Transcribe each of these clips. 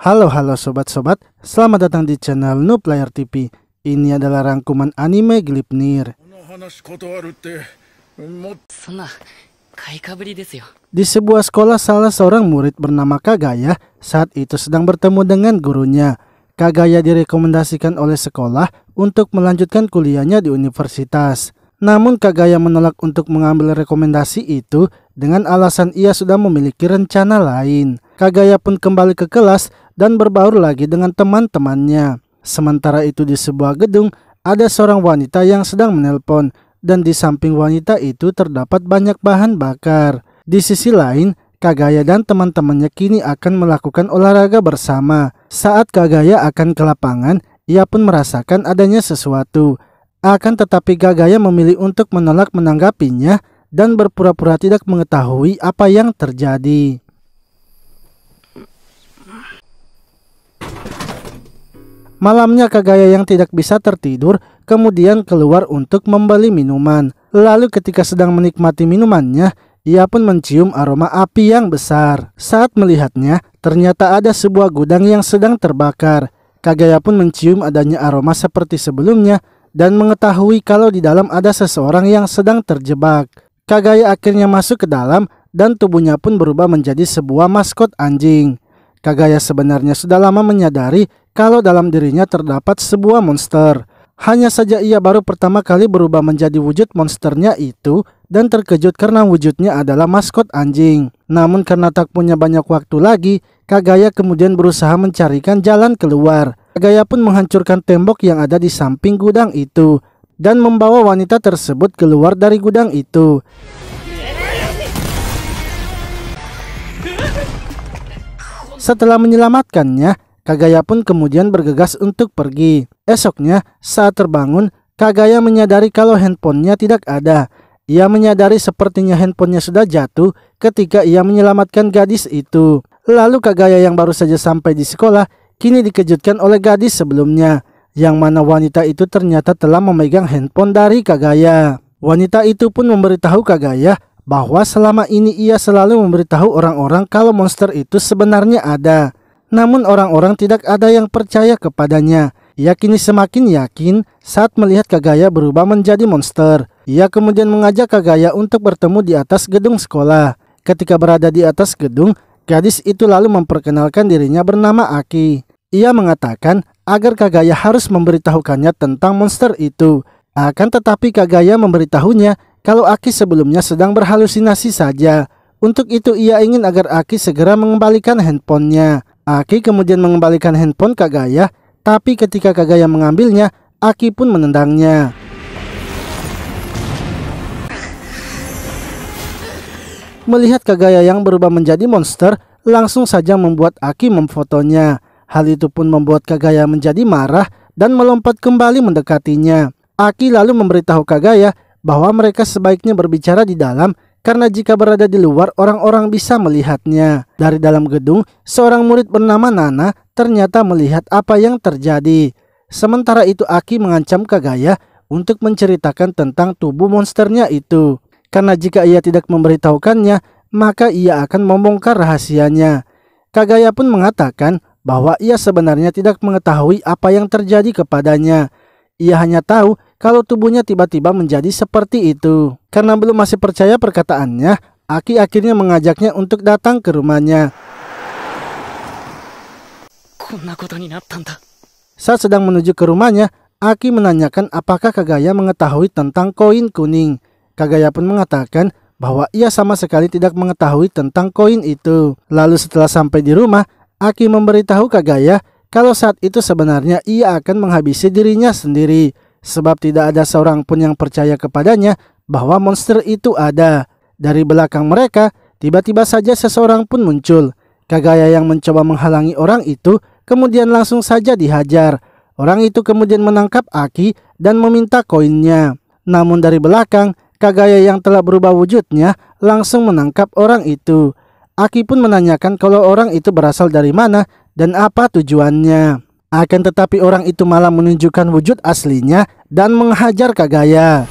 Halo sobat-sobat, selamat datang di channel Noob Player TV. Ini adalah rangkuman anime Gleipnir. Di sebuah sekolah, salah seorang murid bernama Kagaya saat itu sedang bertemu dengan gurunya. Kagaya direkomendasikan oleh sekolah untuk melanjutkan kuliahnya di universitas. Namun Kagaya menolak untuk mengambil rekomendasi itu dengan alasan ia sudah memiliki rencana lain. Kagaya pun kembali ke kelas dan berbaur lagi dengan teman-temannya. Sementara itu di sebuah gedung ada seorang wanita yang sedang menelpon dan di samping wanita itu terdapat banyak bahan bakar. Di sisi lain, Kagaya dan teman-temannya kini akan melakukan olahraga bersama. Saat Kagaya akan ke lapangan, ia pun merasakan adanya sesuatu. Akan tetapi Kagaya memilih untuk menolak menanggapinya dan berpura-pura tidak mengetahui apa yang terjadi. Malamnya Kagaya yang tidak bisa tertidur kemudian keluar untuk membeli minuman. Lalu ketika sedang menikmati minumannya, ia pun mencium aroma api yang besar. Saat melihatnya, ternyata ada sebuah gudang yang sedang terbakar. Kagaya pun mencium adanya aroma seperti sebelumnya dan mengetahui kalau di dalam ada seseorang yang sedang terjebak. Kagaya akhirnya masuk ke dalam dan tubuhnya pun berubah menjadi sebuah maskot anjing. Kagaya sebenarnya sudah lama menyadari kalau dalam dirinya terdapat sebuah monster. Hanya saja ia baru pertama kali berubah menjadi wujud monsternya itu dan terkejut karena wujudnya adalah maskot anjing. Namun karena tak punya banyak waktu lagi, Kagaya kemudian berusaha mencarikan jalan keluar. Kagaya pun menghancurkan tembok yang ada di samping gudang itu dan membawa wanita tersebut keluar dari gudang itu. Setelah menyelamatkannya, Kagaya pun kemudian bergegas untuk pergi. Esoknya, saat terbangun, Kagaya menyadari kalau handphonenya tidak ada. Ia menyadari sepertinya handphonenya sudah jatuh ketika ia menyelamatkan gadis itu. Lalu Kagaya yang baru saja sampai di sekolah, kini dikejutkan oleh gadis sebelumnya, yang mana wanita itu ternyata telah memegang handphone dari Kagaya. Wanita itu pun memberitahu Kagaya bahwa selama ini ia selalu memberitahu orang-orang kalau monster itu sebenarnya ada. Namun orang-orang tidak ada yang percaya kepadanya. Ia kini semakin yakin saat melihat Kagaya berubah menjadi monster. Ia kemudian mengajak Kagaya untuk bertemu di atas gedung sekolah. Ketika berada di atas gedung, gadis itu lalu memperkenalkan dirinya bernama Aki. Ia mengatakan agar Kagaya harus memberitahukannya tentang monster itu. Akan tetapi Kagaya memberitahunya kalau Aki sebelumnya sedang berhalusinasi saja. Untuk itu ia ingin agar Aki segera mengembalikan handphonenya. Aki kemudian mengembalikan handphone Kagaya, tapi ketika Kagaya mengambilnya, Aki pun menendangnya. Melihat Kagaya yang berubah menjadi monster, langsung saja membuat Aki memfotonya. Hal itu pun membuat Kagaya menjadi marah dan melompat kembali mendekatinya. Aki lalu memberitahu Kagaya bahwa mereka sebaiknya berbicara di dalam karena jika berada di luar orang-orang bisa melihatnya. Dari dalam gedung, seorang murid bernama Nana ternyata melihat apa yang terjadi. Sementara itu Aki mengancam Kagaya untuk menceritakan tentang tubuh monsternya itu. Karena jika ia tidak memberitahukannya, maka ia akan membongkar rahasianya. Kagaya pun mengatakan bahwa ia sebenarnya tidak mengetahui apa yang terjadi kepadanya. Ia hanya tahu kalau tubuhnya tiba-tiba menjadi seperti itu. Karena belum masih percaya perkataannya, Aki akhirnya mengajaknya untuk datang ke rumahnya. Saat sedang menuju ke rumahnya, Aki menanyakan apakah Kagaya mengetahui tentang koin kuning. Kagaya pun mengatakan bahwa ia sama sekali tidak mengetahui tentang koin itu. Lalu setelah sampai di rumah, Aki memberitahu Kagaya kalau saat itu sebenarnya ia akan menghabisi dirinya sendiri. Sebab tidak ada seorang pun yang percaya kepadanya bahwa monster itu ada. Dari belakang mereka, tiba-tiba saja seseorang pun muncul. Kagaya yang mencoba menghalangi orang itu, kemudian langsung saja dihajar. Orang itu kemudian menangkap Aki dan meminta koinnya. Namun dari belakang, Kagaya yang telah berubah wujudnya langsung menangkap orang itu. Aki pun menanyakan kalau orang itu berasal dari mana dan apa tujuannya. Akan tetapi orang itu malah menunjukkan wujud aslinya dan menghajar Kagaya.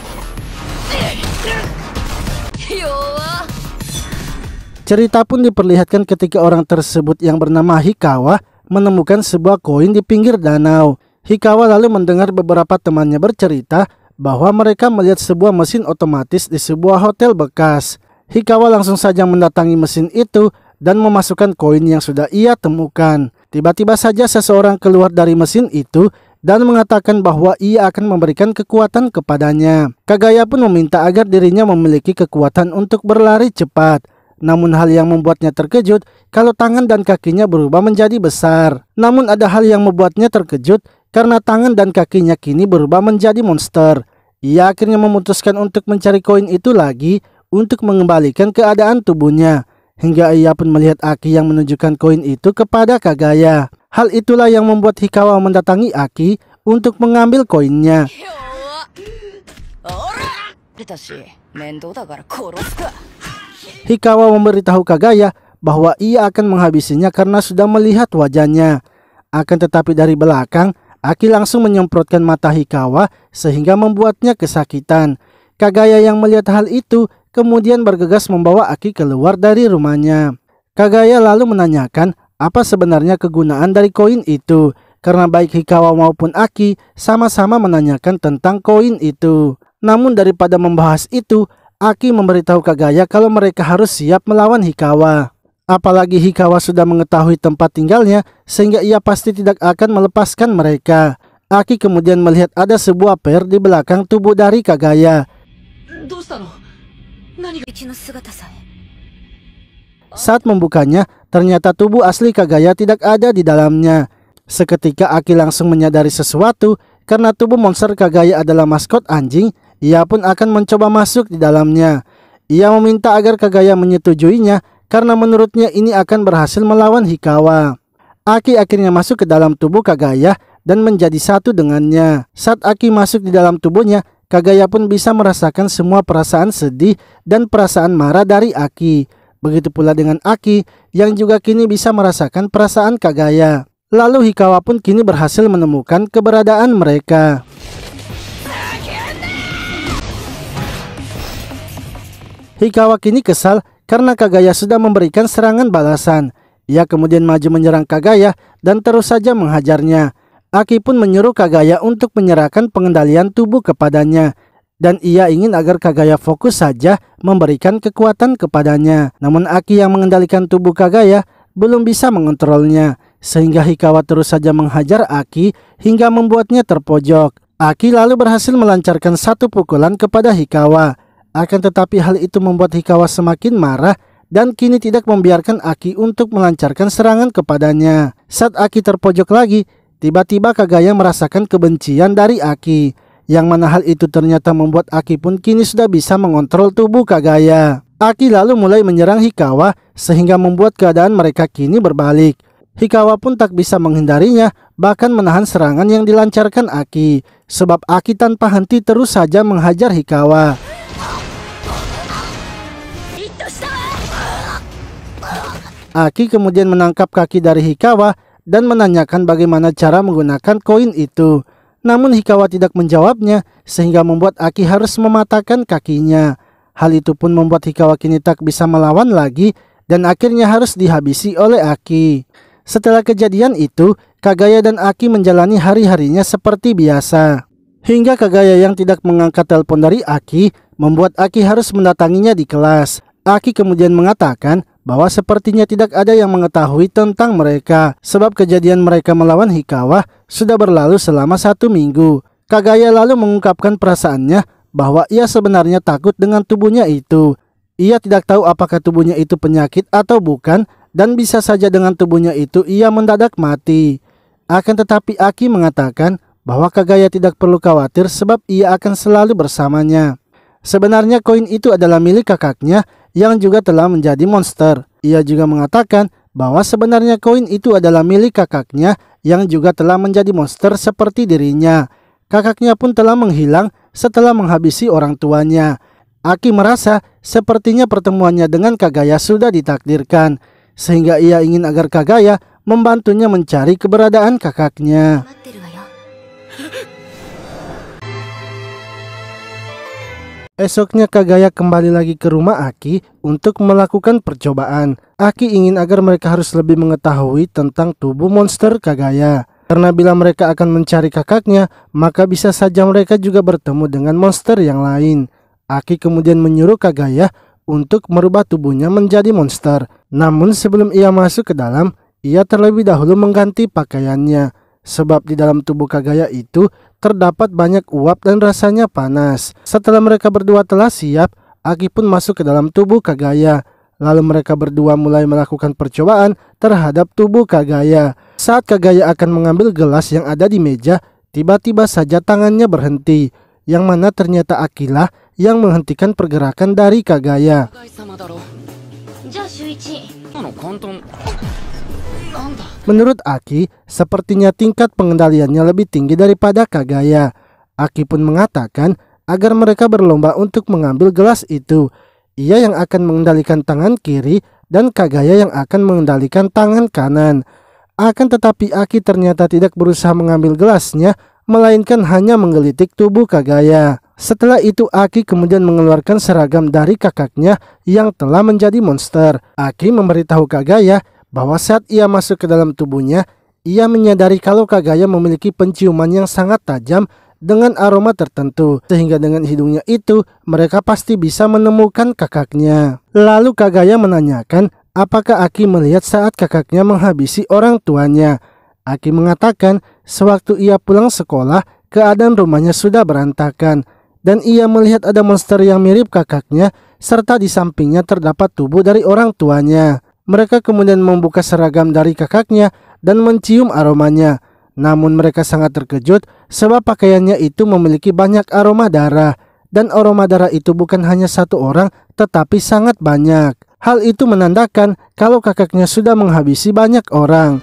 Cerita pun diperlihatkan ketika orang tersebut yang bernama Hikawa menemukan sebuah koin di pinggir danau. Hikawa lalu mendengar beberapa temannya bercerita bahwa mereka melihat sebuah mesin otomatis di sebuah hotel bekas. Hikawa langsung saja mendatangi mesin itu dan memasukkan koin yang sudah ia temukan. Tiba-tiba saja seseorang keluar dari mesin itu dan mengatakan bahwa ia akan memberikan kekuatan kepadanya. Kagaya pun meminta agar dirinya memiliki kekuatan untuk berlari cepat. Namun hal yang membuatnya terkejut kalau tangan dan kakinya berubah menjadi besar. Namun ada hal yang membuatnya terkejut karena tangan dan kakinya kini berubah menjadi monster. Ia akhirnya memutuskan untuk mencari koin itu lagi untuk mengembalikan keadaan tubuhnya. Hingga ia pun melihat Aki yang menunjukkan koin itu kepada Kagaya. Hal itulah yang membuat Hikawa mendatangi Aki untuk mengambil koinnya. Hikawa memberitahu Kagaya bahwa ia akan menghabisinya karena sudah melihat wajahnya. Akan tetapi dari belakang, Aki langsung menyemprotkan mata Hikawa sehingga membuatnya kesakitan. Kagaya yang melihat hal itu kemudian bergegas membawa Aki keluar dari rumahnya. Kagaya lalu menanyakan apa sebenarnya kegunaan dari koin itu, karena baik Hikawa maupun Aki sama-sama menanyakan tentang koin itu. Namun daripada membahas itu, Aki memberitahu Kagaya kalau mereka harus siap melawan Hikawa. Apalagi Hikawa sudah mengetahui tempat tinggalnya sehingga ia pasti tidak akan melepaskan mereka. Aki kemudian melihat ada sebuah per di belakang tubuh dari Kagaya. Saat membukanya, ternyata tubuh asli Kagaya tidak ada di dalamnya. Seketika Aki langsung menyadari sesuatu karena tubuh monster Kagaya adalah maskot anjing. Ia pun akan mencoba masuk di dalamnya. Ia meminta agar Kagaya menyetujuinya karena menurutnya ini akan berhasil melawan Hikawa. Aki akhirnya masuk ke dalam tubuh Kagaya dan menjadi satu dengannya. Saat Aki masuk di dalam tubuhnya, Kagaya pun bisa merasakan semua perasaan sedih dan perasaan marah dari Aki. Begitu pula dengan Aki yang juga kini bisa merasakan perasaan Kagaya. Lalu Hikawa pun kini berhasil menemukan keberadaan mereka. Hikawa kini kesal karena Kagaya sudah memberikan serangan balasan. Ia kemudian maju menyerang Kagaya dan terus saja menghajarnya. Aki pun menyuruh Kagaya untuk menyerahkan pengendalian tubuh kepadanya. Dan ia ingin agar Kagaya fokus saja memberikan kekuatan kepadanya. Namun Aki yang mengendalikan tubuh Kagaya belum bisa mengontrolnya. Sehingga Hikawa terus saja menghajar Aki hingga membuatnya terpojok. Aki lalu berhasil melancarkan satu pukulan kepada Hikawa. Akan tetapi hal itu membuat Hikawa semakin marah dan kini tidak membiarkan Aki untuk melancarkan serangan kepadanya. Saat Aki terpojok lagi, tiba-tiba Kagaya merasakan kebencian dari Aki. Yang mana hal itu ternyata membuat Aki pun kini sudah bisa mengontrol tubuh Kagaya. Aki lalu mulai menyerang Hikawa sehingga membuat keadaan mereka kini berbalik. Hikawa pun tak bisa menghindarinya, bahkan menahan serangan yang dilancarkan Aki. Sebab Aki tanpa henti terus saja menghajar Hikawa. Aki kemudian menangkap kaki dari Hikawa dan menanyakan bagaimana cara menggunakan koin itu. Namun Hikawa tidak menjawabnya sehingga membuat Aki harus mematahkan kakinya. Hal itu pun membuat Hikawa kini tak bisa melawan lagi dan akhirnya harus dihabisi oleh Aki. Setelah kejadian itu, Kagaya dan Aki menjalani hari-harinya seperti biasa. Hingga Kagaya yang tidak mengangkat telepon dari Aki membuat Aki harus mendatanginya di kelas. Aki kemudian mengatakan bahwa sepertinya tidak ada yang mengetahui tentang mereka sebab kejadian mereka melawan Hikawa sudah berlalu selama 1 minggu. Kagaya lalu mengungkapkan perasaannya bahwa ia sebenarnya takut dengan tubuhnya itu. Ia tidak tahu apakah tubuhnya itu penyakit atau bukan dan bisa saja dengan tubuhnya itu ia mendadak mati. Akan tetapi Aki mengatakan bahwa Kagaya tidak perlu khawatir sebab ia akan selalu bersamanya. Sebenarnya koin itu adalah milik kakaknya yang juga telah menjadi monster. Ia juga mengatakan bahwa sebenarnya koin itu adalah milik kakaknya yang juga telah menjadi monster seperti dirinya. Kakaknya pun telah menghilang setelah menghabisi orang tuanya. Aki merasa sepertinya pertemuannya dengan Kagaya sudah ditakdirkan, sehingga ia ingin agar Kagaya membantunya mencari keberadaan kakaknya. Esoknya Kagaya kembali lagi ke rumah Aki untuk melakukan percobaan. Aki ingin agar mereka harus lebih mengetahui tentang tubuh monster Kagaya. Karena bila mereka akan mencari kakaknya, maka bisa saja mereka juga bertemu dengan monster yang lain. Aki kemudian menyuruh Kagaya untuk merubah tubuhnya menjadi monster. Namun sebelum ia masuk ke dalam, ia terlebih dahulu mengganti pakaiannya. Sebab di dalam tubuh Kagaya itu terdapat banyak uap dan rasanya panas. Setelah mereka berdua telah siap, Aki pun masuk ke dalam tubuh Kagaya. Lalu mereka berdua mulai melakukan percobaan terhadap tubuh Kagaya. Saat Kagaya akan mengambil gelas yang ada di meja, tiba-tiba saja tangannya berhenti. Yang mana ternyata Akilah yang menghentikan pergerakan dari Kagaya. Menurut Aki, sepertinya tingkat pengendaliannya lebih tinggi daripada Kagaya. Aki pun mengatakan agar mereka berlomba untuk mengambil gelas itu. Ia yang akan mengendalikan tangan kiri dan Kagaya yang akan mengendalikan tangan kanan. Akan tetapi Aki ternyata tidak berusaha mengambil gelasnya, melainkan hanya menggelitik tubuh Kagaya. Setelah itu Aki kemudian mengeluarkan seragam dari kakaknya yang telah menjadi monster. Aki memberitahu Kagaya bahwa saat ia masuk ke dalam tubuhnya, ia menyadari kalau Kagaya memiliki penciuman yang sangat tajam dengan aroma tertentu, sehingga dengan hidungnya itu mereka pasti bisa menemukan kakaknya. Lalu Kagaya menanyakan apakah Aki melihat saat kakaknya menghabisi orang tuanya. Aki mengatakan sewaktu ia pulang sekolah, keadaan rumahnya sudah berantakan dan ia melihat ada monster yang mirip kakaknya serta di sampingnya terdapat tubuh dari orang tuanya. Mereka kemudian membuka seragam dari kakaknya dan mencium aromanya. Namun mereka sangat terkejut sebab pakaiannya itu memiliki banyak aroma darah. Dan aroma darah itu bukan hanya satu orang tetapi sangat banyak. Hal itu menandakan kalau kakaknya sudah menghabisi banyak orang.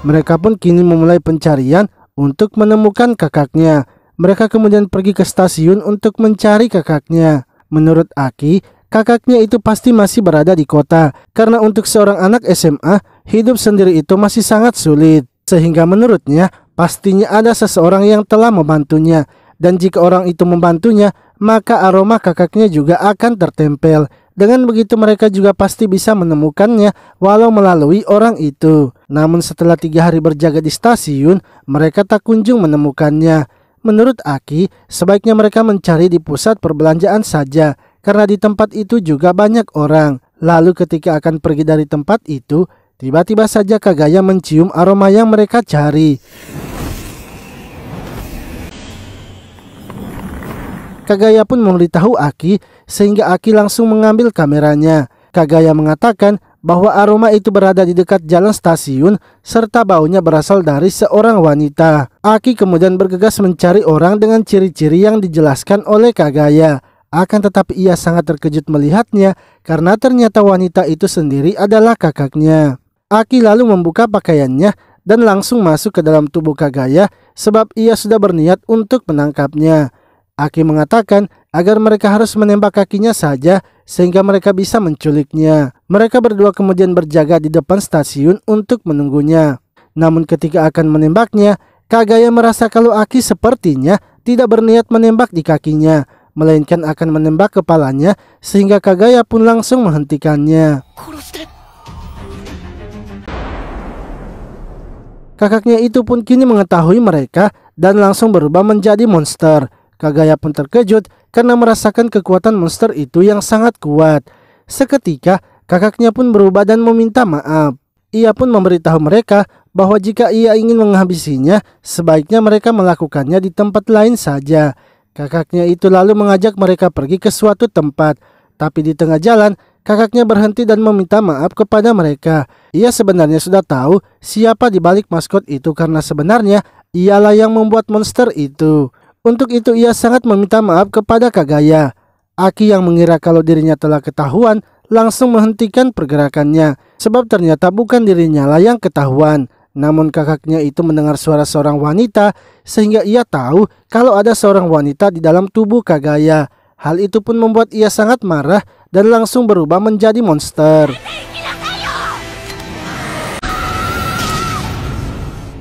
Mereka pun kini memulai pencarian untuk menemukan kakaknya. Mereka kemudian pergi ke stasiun untuk mencari kakaknya. Menurut Aki, kakaknya itu pasti masih berada di kota. Karena untuk seorang anak SMA, hidup sendiri itu masih sangat sulit. Sehingga menurutnya, pastinya ada seseorang yang telah membantunya. Dan jika orang itu membantunya, maka aroma kakaknya juga akan tertempel. Dengan begitu mereka juga pasti bisa menemukannya walau melalui orang itu. Namun setelah 3 hari berjaga di stasiun, mereka tak kunjung menemukannya. Menurut Aki, sebaiknya mereka mencari di pusat perbelanjaan saja, karena di tempat itu juga banyak orang. Lalu ketika akan pergi dari tempat itu, tiba-tiba saja Kagaya mencium aroma yang mereka cari. Kagaya pun memberitahu Aki, sehingga Aki langsung mengambil kameranya. Kagaya mengatakan bahwa aroma itu berada di dekat jalan stasiun serta baunya berasal dari seorang wanita. Aki kemudian bergegas mencari orang dengan ciri-ciri yang dijelaskan oleh Kagaya. Akan tetapi ia sangat terkejut melihatnya karena ternyata wanita itu sendiri adalah kakaknya. Aki lalu membuka pakaiannya dan langsung masuk ke dalam tubuh Kagaya sebab ia sudah berniat untuk menangkapnya. Aki mengatakan agar mereka harus menembak kakinya saja sehingga mereka bisa menculiknya. Mereka berdua kemudian berjaga di depan stasiun untuk menunggunya. Namun ketika akan menembaknya, Kagaya merasa kalau Aki sepertinya tidak berniat menembak di kakinya, melainkan akan menembak kepalanya, sehingga Kagaya pun langsung menghentikannya. Kakaknya itu pun kini mengetahui mereka dan langsung berubah menjadi monster. Kagaya pun terkejut karena merasakan kekuatan monster itu yang sangat kuat. Seketika, kakaknya pun berubah dan meminta maaf. Ia pun memberitahu mereka bahwa jika ia ingin menghabisinya, sebaiknya mereka melakukannya di tempat lain saja. Kakaknya itu lalu mengajak mereka pergi ke suatu tempat. Tapi di tengah jalan, kakaknya berhenti dan meminta maaf kepada mereka. Ia sebenarnya sudah tahu siapa di balik maskot itu karena sebenarnya ialah yang membuat monster itu. Untuk itu ia sangat meminta maaf kepada Kagaya. Aki yang mengira kalau dirinya telah ketahuan langsung menghentikan pergerakannya. Sebab ternyata bukan dirinya lah yang ketahuan. Namun kakaknya itu mendengar suara seorang wanita sehingga ia tahu kalau ada seorang wanita di dalam tubuh Kagaya. Hal itu pun membuat ia sangat marah dan langsung berubah menjadi monster.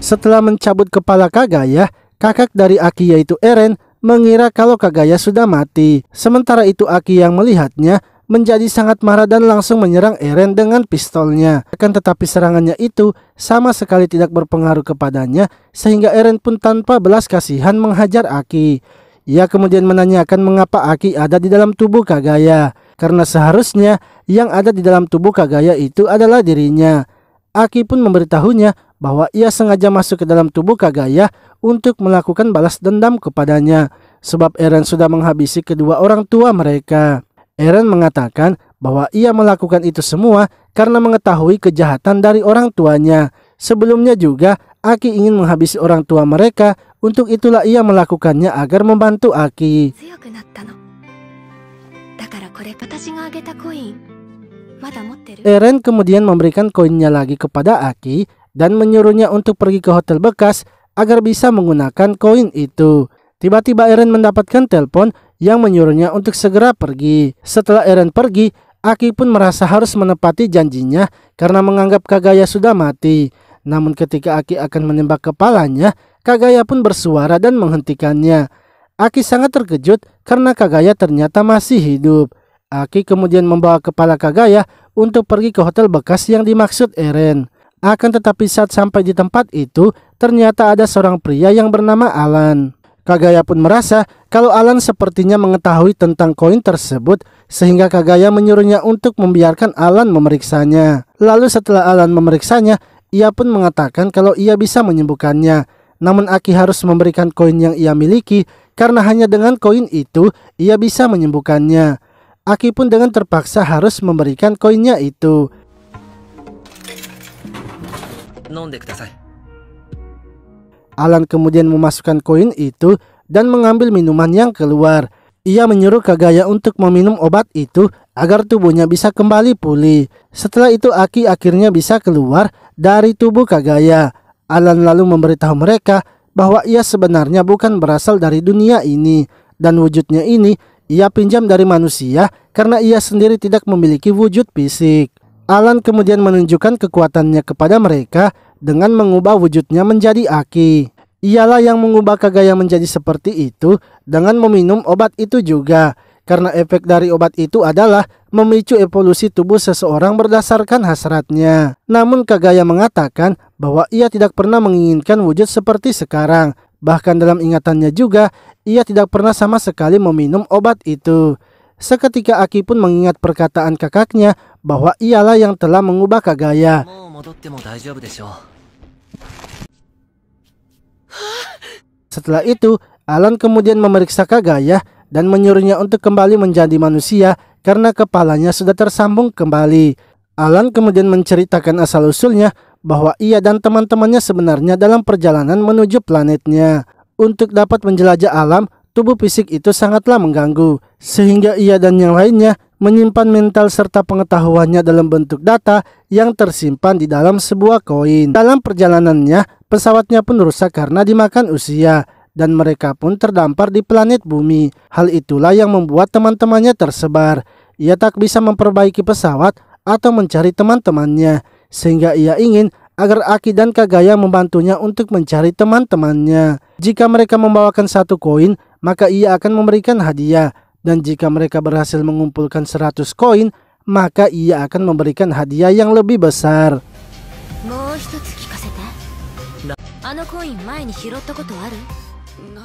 Setelah mencabut kepala Kagaya, Kakak dari Aki yaitu Eren mengira kalau Kagaya sudah mati. Sementara itu Aki yang melihatnya menjadi sangat marah dan langsung menyerang Eren dengan pistolnya. Akan tetapi serangannya itu sama sekali tidak berpengaruh kepadanya, sehingga Eren pun tanpa belas kasihan menghajar Aki. Ia kemudian menanyakan mengapa Aki ada di dalam tubuh Kagaya, karena seharusnya yang ada di dalam tubuh Kagaya itu adalah dirinya. Aki pun memberitahunya bahwa ia sengaja masuk ke dalam tubuh Kagaya untuk melakukan balas dendam kepadanya, sebab Eren sudah menghabisi kedua orang tua mereka. Eren mengatakan bahwa ia melakukan itu semua karena mengetahui kejahatan dari orang tuanya. Sebelumnya juga Aki ingin menghabisi orang tua mereka, untuk itulah ia melakukannya agar membantu Aki. Eren kemudian memberikan koinnya lagi kepada Aki dan menyuruhnya untuk pergi ke hotel bekas agar bisa menggunakan koin itu. Tiba-tiba Eren mendapatkan telepon yang menyuruhnya untuk segera pergi. Setelah Eren pergi, Aki pun merasa harus menepati janjinya karena menganggap Kagaya sudah mati. Namun ketika Aki akan menembak kepalanya, Kagaya pun bersuara dan menghentikannya. Aki sangat terkejut karena Kagaya ternyata masih hidup. Aki kemudian membawa kepala Kagaya untuk pergi ke hotel bekas yang dimaksud Eren. Akan tetapi saat sampai di tempat itu, ternyata ada seorang pria yang bernama Alan. Kagaya pun merasa kalau Alan sepertinya mengetahui tentang koin tersebut, sehingga Kagaya menyuruhnya untuk membiarkan Alan memeriksanya. Lalu setelah Alan memeriksanya, ia pun mengatakan kalau ia bisa menyembuhkannya. Namun Aki harus memberikan koin yang ia miliki, karena hanya dengan koin itu ia bisa menyembuhkannya. Aki pun dengan terpaksa harus memberikan koinnya itu. Alan kemudian memasukkan koin itu dan mengambil minuman yang keluar. Ia menyuruh Kagaya untuk meminum obat itu agar tubuhnya bisa kembali pulih. Setelah itu Aki akhirnya bisa keluar dari tubuh Kagaya. Alan lalu memberitahu mereka bahwa ia sebenarnya bukan berasal dari dunia ini, dan wujudnya ini ia pinjam dari manusia karena ia sendiri tidak memiliki wujud fisik. Alan kemudian menunjukkan kekuatannya kepada mereka dengan mengubah wujudnya menjadi Aki. Ialah yang mengubah Kagaya menjadi seperti itu dengan meminum obat itu juga. Karena efek dari obat itu adalah memicu evolusi tubuh seseorang berdasarkan hasratnya. Namun Kagaya mengatakan bahwa ia tidak pernah menginginkan wujud seperti sekarang. Bahkan dalam ingatannya juga, ia tidak pernah sama sekali meminum obat itu. Seketika Aki pun mengingat perkataan kakaknya bahwa ialah yang telah mengubah Kagaya. Setelah itu, Alan kemudian memeriksa Kagaya dan menyuruhnya untuk kembali menjadi manusia karena kepalanya sudah tersambung kembali. Alan kemudian menceritakan asal-usulnya bahwa ia dan teman-temannya sebenarnya dalam perjalanan menuju planetnya. Untuk dapat menjelajah alam, tubuh fisik itu sangatlah mengganggu, sehingga ia dan yang lainnya menyimpan mental serta pengetahuannya dalam bentuk data yang tersimpan di dalam sebuah koin. Dalam perjalanannya, pesawatnya pun rusak karena dimakan usia, dan mereka pun terdampar di planet bumi. Hal itulah yang membuat teman-temannya tersebar. Ia tak bisa memperbaiki pesawat atau mencari teman-temannya, sehingga ia ingin agar Aki dan Kagaya membantunya untuk mencari teman-temannya. Jika mereka membawakan satu koin, maka ia akan memberikan hadiah, dan jika mereka berhasil mengumpulkan 100 koin, maka ia akan memberikan hadiah yang lebih besar.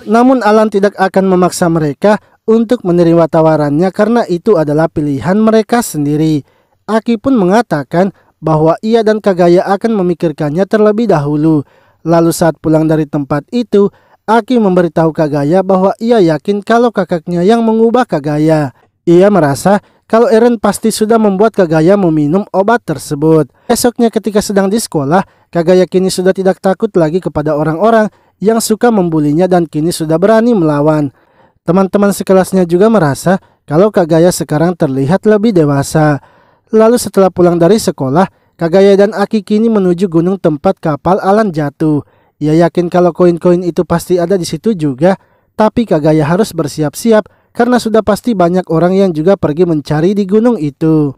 Namun Alan tidak akan memaksa mereka untuk menerima tawarannya karena itu adalah pilihan mereka sendiri. Aki pun mengatakan bahwa ia dan Kagaya akan memikirkannya terlebih dahulu. Lalu saat pulang dari tempat itu, Aki memberitahu Kagaya bahwa ia yakin kalau kakaknya yang mengubah Kagaya. Ia merasa kalau Eren pasti sudah membuat Kagaya meminum obat tersebut. Esoknya ketika sedang di sekolah, Kagaya kini sudah tidak takut lagi kepada orang-orang yang suka membulinya dan kini sudah berani melawan. Teman-teman sekelasnya juga merasa kalau Kagaya sekarang terlihat lebih dewasa. Lalu setelah pulang dari sekolah, Kagaya dan Aki kini menuju gunung tempat kapal Alan jatuh. Ia yakin kalau koin-koin itu pasti ada di situ juga, tapi Kagaya harus bersiap-siap karena sudah pasti banyak orang yang juga pergi mencari di gunung itu.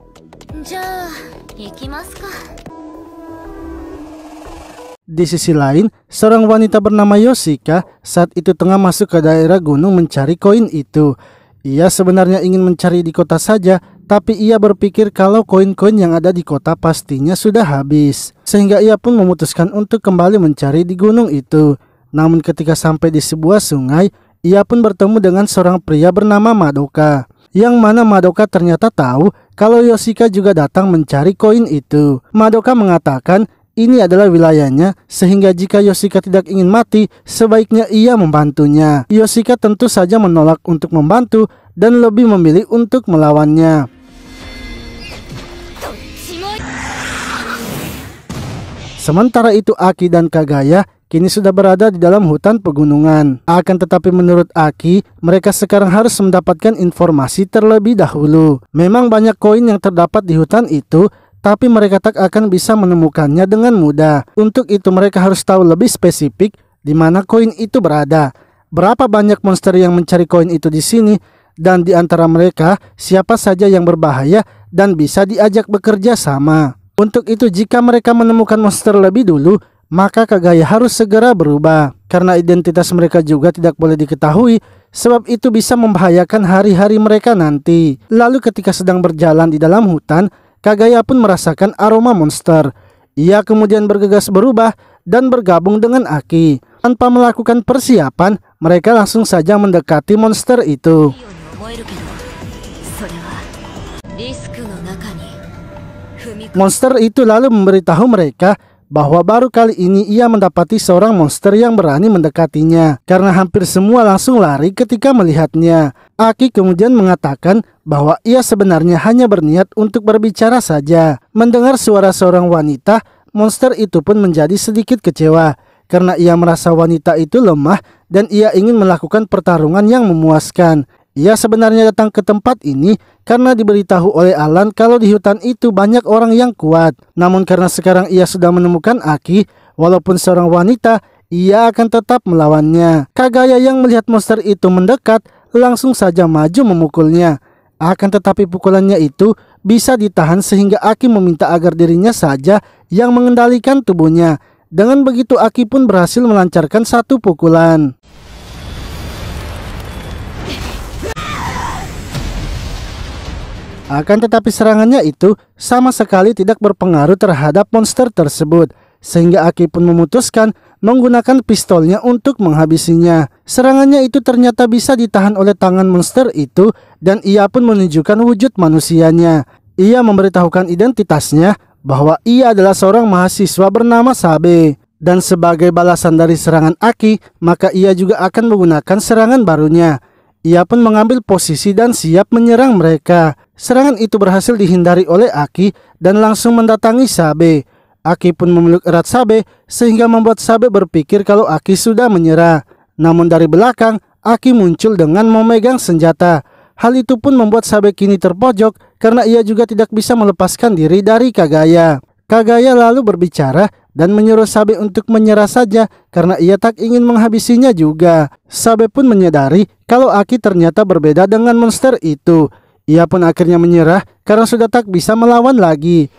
Di sisi lain, seorang wanita bernama Yoshika saat itu tengah masuk ke daerah gunung mencari koin itu. Ia sebenarnya ingin mencari di kota saja, tapi ia berpikir kalau koin-koin yang ada di kota pastinya sudah habis. Sehingga ia pun memutuskan untuk kembali mencari di gunung itu. Namun ketika sampai di sebuah sungai, ia pun bertemu dengan seorang pria bernama Madoka. Yang mana Madoka ternyata tahu kalau Yoshika juga datang mencari koin itu. Madoka mengatakan ini adalah wilayahnya, sehingga jika Yoshika tidak ingin mati, sebaiknya ia membantunya. Yoshika tentu saja menolak untuk membantu dan lebih memilih untuk melawannya. Sementara itu Aki dan Kagaya kini sudah berada di dalam hutan pegunungan. Akan tetapi menurut Aki, mereka sekarang harus mendapatkan informasi terlebih dahulu. Memang banyak koin yang terdapat di hutan itu, tapi mereka tak akan bisa menemukannya dengan mudah. Untuk itu mereka harus tahu lebih spesifik di mana koin itu berada. Berapa banyak monster yang mencari koin itu di sini, dan di antara mereka siapa saja yang berbahaya dan bisa diajak bekerja sama. Untuk itu jika mereka menemukan monster lebih dulu, maka Kagaya harus segera berubah. Karena identitas mereka juga tidak boleh diketahui, sebab itu bisa membahayakan hari-hari mereka nanti. Lalu ketika sedang berjalan di dalam hutan, Kagaya pun merasakan aroma monster. Ia kemudian bergegas berubah dan bergabung dengan Aki. Tanpa melakukan persiapan, mereka langsung saja mendekati monster itu. Monster itu lalu memberitahu mereka bahwa baru kali ini ia mendapati seorang monster yang berani mendekatinya, karena hampir semua langsung lari ketika melihatnya. Aki kemudian mengatakan bahwa ia sebenarnya hanya berniat untuk berbicara saja. Mendengar suara seorang wanita, monster itu pun menjadi sedikit kecewa karena ia merasa wanita itu lemah dan ia ingin melakukan pertarungan yang memuaskan. Ia sebenarnya datang ke tempat ini karena diberitahu oleh Alan kalau di hutan itu banyak orang yang kuat. Namun karena sekarang ia sudah menemukan Aki, walaupun seorang wanita, ia akan tetap melawannya. Kagaya yang melihat monster itu mendekat, langsung saja maju memukulnya. Akan tetapi pukulannya itu bisa ditahan sehingga Aki meminta agar dirinya saja yang mengendalikan tubuhnya. Dengan begitu Aki pun berhasil melancarkan satu pukulan. Akan tetapi serangannya itu sama sekali tidak berpengaruh terhadap monster tersebut, sehingga Aki pun memutuskan menggunakan pistolnya untuk menghabisinya. Serangannya itu ternyata bisa ditahan oleh tangan monster itu dan ia pun menunjukkan wujud manusianya. Ia memberitahukan identitasnya bahwa ia adalah seorang mahasiswa bernama Sabe. Dan sebagai balasan dari serangan Aki, maka ia juga akan menggunakan serangan barunya. Ia pun mengambil posisi dan siap menyerang mereka. Serangan itu berhasil dihindari oleh Aki dan langsung mendatangi Sabe. Aki pun memeluk erat Sabe sehingga membuat Sabe berpikir kalau Aki sudah menyerah. Namun dari belakang, Aki muncul dengan memegang senjata. Hal itu pun membuat Sabe kini terpojok karena ia juga tidak bisa melepaskan diri dari Kagaya. Kagaya lalu berbicara dan menyuruh Sabe untuk menyerah saja karena ia tak ingin menghabisinya juga. Sabe pun menyadari kalau Aki ternyata berbeda dengan monster itu. Ia pun akhirnya menyerah karena sudah tak bisa melawan lagi.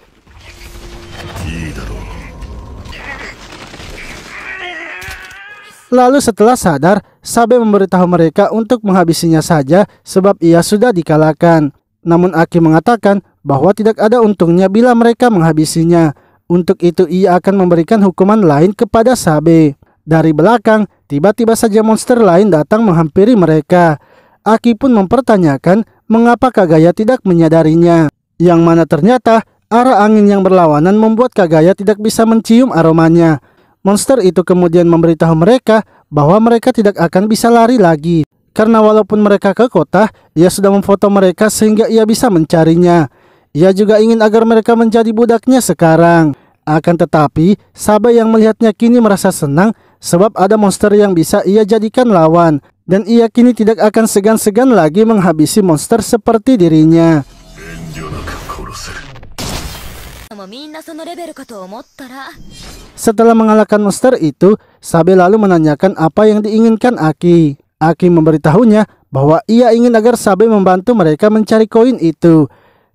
Lalu setelah sadar, Sabe memberitahu mereka untuk menghabisinya saja sebab ia sudah dikalahkan. Namun Aki mengatakan bahwa tidak ada untungnya bila mereka menghabisinya. Untuk itu ia akan memberikan hukuman lain kepada Sabe. Dari belakang, tiba-tiba saja monster lain datang menghampiri mereka. Aki pun mempertanyakan mengapa Kagaya tidak menyadarinya. Yang mana ternyata arah angin yang berlawanan membuat Kagaya tidak bisa mencium aromanya. Monster itu kemudian memberitahu mereka bahwa mereka tidak akan bisa lari lagi. Karena walaupun mereka ke kota, ia sudah memfoto mereka sehingga ia bisa mencarinya. Ia juga ingin agar mereka menjadi budaknya sekarang. Akan tetapi, Sabe yang melihatnya kini merasa senang sebab ada monster yang bisa ia jadikan lawan. Dan ia kini tidak akan segan-segan lagi menghabisi monster seperti dirinya. Setelah mengalahkan monster itu, Sabe lalu menanyakan apa yang diinginkan Aki. Aki memberitahunya bahwa ia ingin agar Sabe membantu mereka mencari koin itu.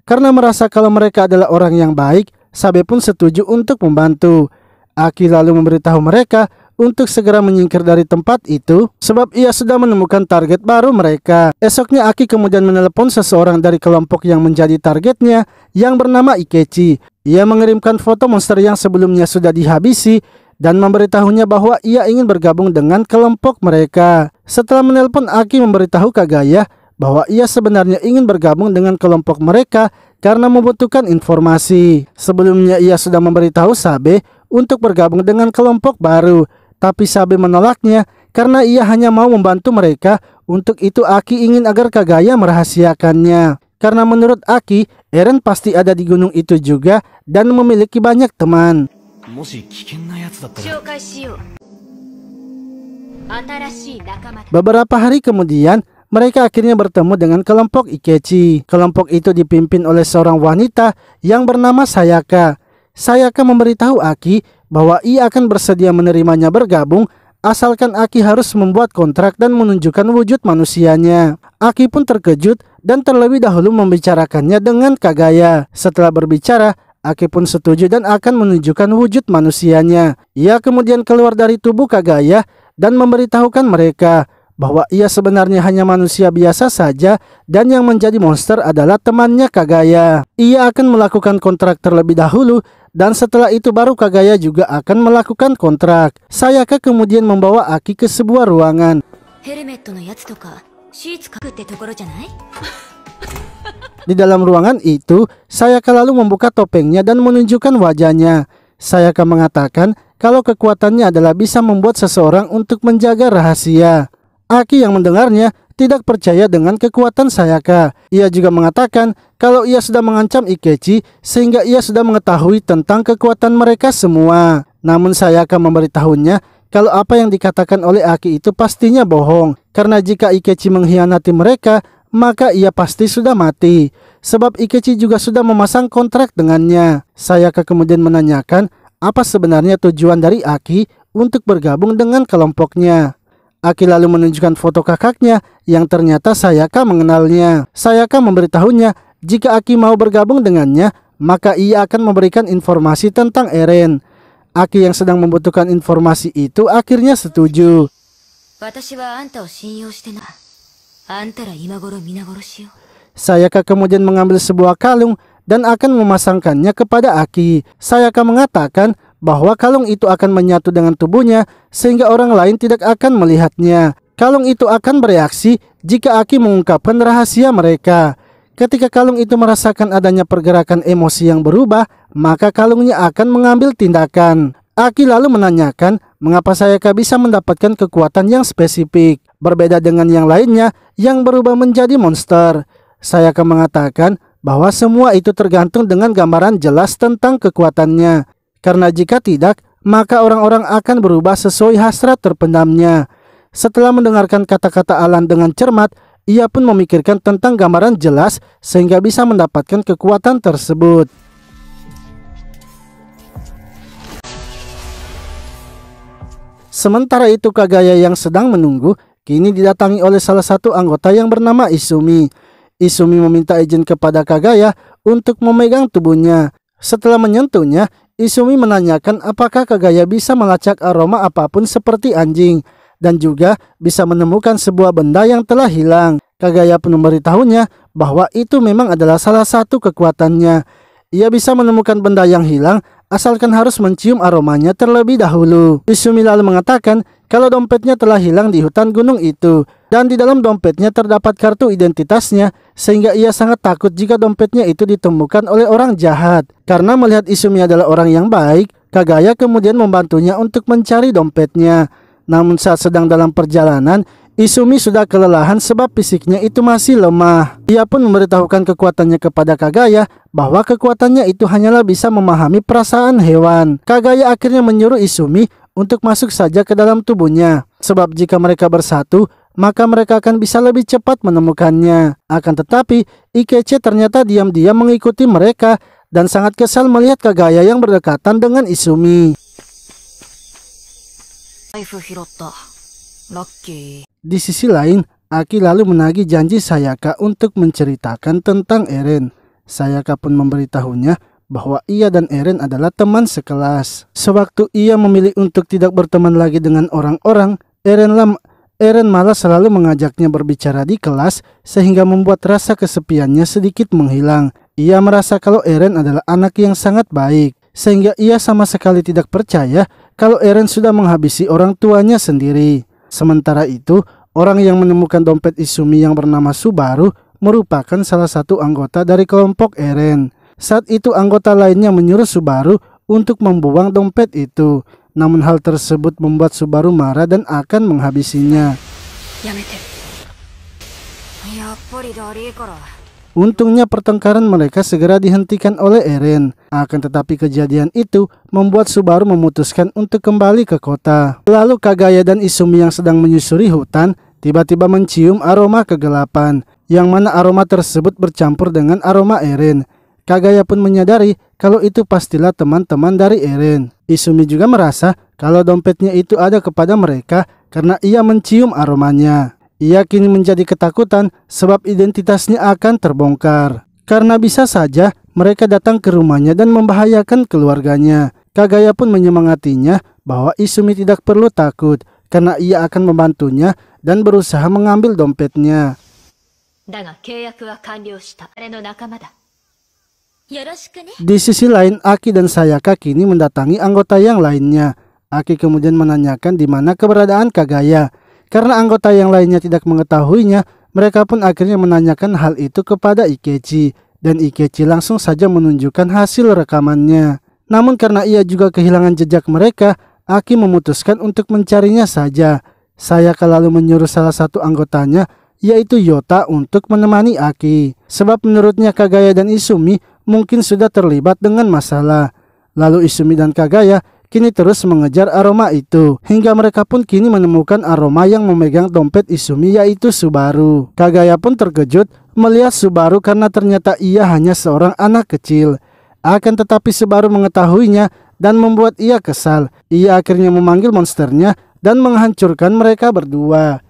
Karena merasa kalau mereka adalah orang yang baik, Sabe pun setuju untuk membantu. Aki lalu memberitahu mereka untuk segera menyingkir dari tempat itu sebab ia sudah menemukan target baru mereka. Esoknya Aki kemudian menelepon seseorang dari kelompok yang menjadi targetnya yang bernama Ikechi. Ia mengirimkan foto monster yang sebelumnya sudah dihabisi dan memberitahunya bahwa ia ingin bergabung dengan kelompok mereka. Setelah menelpon, Aki memberitahu Kagaya bahwa ia sebenarnya ingin bergabung dengan kelompok mereka karena membutuhkan informasi. Sebelumnya ia sudah memberitahu Sabe untuk bergabung dengan kelompok baru, tapi Sabe menolaknya karena ia hanya mau membantu mereka. Untuk itu Aki ingin agar Kagaya merahasiakannya. Karena menurut Aki, Eren pasti ada di gunung itu juga dan memiliki banyak teman. Beberapa hari kemudian, mereka akhirnya bertemu dengan kelompok Ikechi. Kelompok itu dipimpin oleh seorang wanita yang bernama Sayaka. Sayaka memberitahu Aki bahwa ia akan bersedia menerimanya bergabung asalkan Aki harus membuat kontrak dan menunjukkan wujud manusianya. Aki pun terkejut dan terlebih dahulu membicarakannya dengan Kagaya. Setelah berbicara, Aki pun setuju dan akan menunjukkan wujud manusianya. Ia kemudian keluar dari tubuh Kagaya dan memberitahukan mereka bahwa ia sebenarnya hanya manusia biasa saja dan yang menjadi monster adalah temannya Kagaya. Ia akan melakukan kontrak terlebih dahulu dan setelah itu baru Kagaya juga akan melakukan kontrak. Sayaka kemudian membawa Aki ke sebuah ruangan. Di dalam ruangan itu, Sayaka lalu membuka topengnya dan menunjukkan wajahnya. Sayaka mengatakan kalau kekuatannya adalah bisa membuat seseorang untuk menjaga rahasia. Aki yang mendengarnya tidak percaya dengan kekuatan Sayaka. Ia juga mengatakan kalau ia sudah mengancam Ikechi sehingga ia sudah mengetahui tentang kekuatan mereka semua. Namun Sayaka memberitahunya kalau apa yang dikatakan oleh Aki itu pastinya bohong. Karena jika Ikechi mengkhianati mereka, maka ia pasti sudah mati. Sebab Ikechi juga sudah memasang kontrak dengannya. Sayaka kemudian menanyakan apa sebenarnya tujuan dari Aki untuk bergabung dengan kelompoknya. Aki lalu menunjukkan foto kakaknya yang ternyata Sayaka mengenalnya. Sayaka memberitahunya jika Aki mau bergabung dengannya, maka ia akan memberikan informasi tentang Eren. Aki yang sedang membutuhkan informasi itu akhirnya setuju. Sayaka kemudian mengambil sebuah kalung dan akan memasangkannya kepada Aki. Sayaka mengatakan bahwa kalung itu akan menyatu dengan tubuhnya sehingga orang lain tidak akan melihatnya. Kalung itu akan bereaksi jika Aki mengungkapkan rahasia mereka. Ketika kalung itu merasakan adanya pergerakan emosi yang berubah, maka kalungnya akan mengambil tindakan. Aki lalu menanyakan mengapa Sayaka bisa mendapatkan kekuatan yang spesifik, berbeda dengan yang lainnya yang berubah menjadi monster. Sayaka mengatakan bahwa semua itu tergantung dengan gambaran jelas tentang kekuatannya. Karena jika tidak, maka orang-orang akan berubah sesuai hasrat terpendamnya. Setelah mendengarkan kata-kata Alan dengan cermat, ia pun memikirkan tentang gambaran jelas sehingga bisa mendapatkan kekuatan tersebut. Sementara itu Kagaya yang sedang menunggu, kini didatangi oleh salah satu anggota yang bernama Izumi. Izumi meminta izin kepada Kagaya untuk memegang tubuhnya. Setelah menyentuhnya, Izumi menanyakan apakah Kagaya bisa melacak aroma apapun seperti anjing dan juga bisa menemukan sebuah benda yang telah hilang. Kagaya pun memberitahunya bahwa itu memang adalah salah satu kekuatannya. Ia bisa menemukan benda yang hilang asalkan harus mencium aromanya terlebih dahulu. Izumi lalu mengatakan kalau dompetnya telah hilang di hutan gunung itu dan di dalam dompetnya terdapat kartu identitasnya sehingga ia sangat takut jika dompetnya itu ditemukan oleh orang jahat. Karena melihat Izumi adalah orang yang baik, Kagaya kemudian membantunya untuk mencari dompetnya. Namun saat sedang dalam perjalanan, Izumi sudah kelelahan sebab fisiknya itu masih lemah. Ia pun memberitahukan kekuatannya kepada Kagaya bahwa kekuatannya itu hanyalah bisa memahami perasaan hewan. Kagaya akhirnya menyuruh Izumi untuk masuk saja ke dalam tubuhnya. Sebab jika mereka bersatu, maka mereka akan bisa lebih cepat menemukannya. Akan tetapi, Ikechi ternyata diam-diam mengikuti mereka dan sangat kesal melihat Kagaya yang berdekatan dengan Izumi. Di sisi lain, Aki lalu menagih janji Sayaka untuk menceritakan tentang Eren. Sayaka pun memberitahunya bahwa ia dan Eren adalah teman sekelas. Sewaktu ia memilih untuk tidak berteman lagi dengan orang-orang, Eren malah selalu mengajaknya berbicara di kelas sehingga membuat rasa kesepiannya sedikit menghilang. Ia merasa kalau Eren adalah anak yang sangat baik, sehingga ia sama sekali tidak percaya kalau Eren sudah menghabisi orang tuanya sendiri. Sementara itu, orang yang menemukan dompet Izumi yang bernama Subaru merupakan salah satu anggota dari kelompok Eren. Saat itu anggota lainnya menyuruh Subaru untuk membuang dompet itu. Namun hal tersebut membuat Subaru marah dan akan menghabisinya. Untungnya pertengkaran mereka segera dihentikan oleh Eren. Akan tetapi kejadian itu membuat Subaru memutuskan untuk kembali ke kota. Lalu Kagaya dan Izumi yang sedang menyusuri hutan tiba-tiba mencium aroma kegelapan, yang mana aroma tersebut bercampur dengan aroma Eren. Kagaya pun menyadari kalau itu pastilah teman-teman dari Eren. Izumi juga merasa kalau dompetnya itu ada kepada mereka karena ia mencium aromanya. Ia kini menjadi ketakutan sebab identitasnya akan terbongkar. Karena bisa saja mereka datang ke rumahnya dan membahayakan keluarganya. Kagaya pun menyemangatinya bahwa Izumi tidak perlu takut karena ia akan membantunya dan berusaha mengambil dompetnya. Di sisi lain, Aki dan Sayaka kini mendatangi anggota yang lainnya. Aki kemudian menanyakan di mana keberadaan Kagaya. Karena anggota yang lainnya tidak mengetahuinya, mereka pun akhirnya menanyakan hal itu kepada Ikechi. Dan Ikechi langsung saja menunjukkan hasil rekamannya. Namun karena ia juga kehilangan jejak mereka, Aki memutuskan untuk mencarinya saja. Sayaka lalu menyuruh salah satu anggotanya, yaitu Yota, untuk menemani Aki. Sebab menurutnya Kagaya dan Izumi mungkin sudah terlibat dengan masalah. Lalu Izumi dan Kagaya kini terus mengejar aroma itu, hingga mereka pun kini menemukan aroma yang memegang dompet Izumi, yaitu Subaru. Kagaya pun terkejut melihat Subaru karena ternyata ia hanya seorang anak kecil. Akan tetapi Subaru mengetahuinya dan membuat ia kesal. Ia akhirnya memanggil monsternya dan menghancurkan mereka berdua.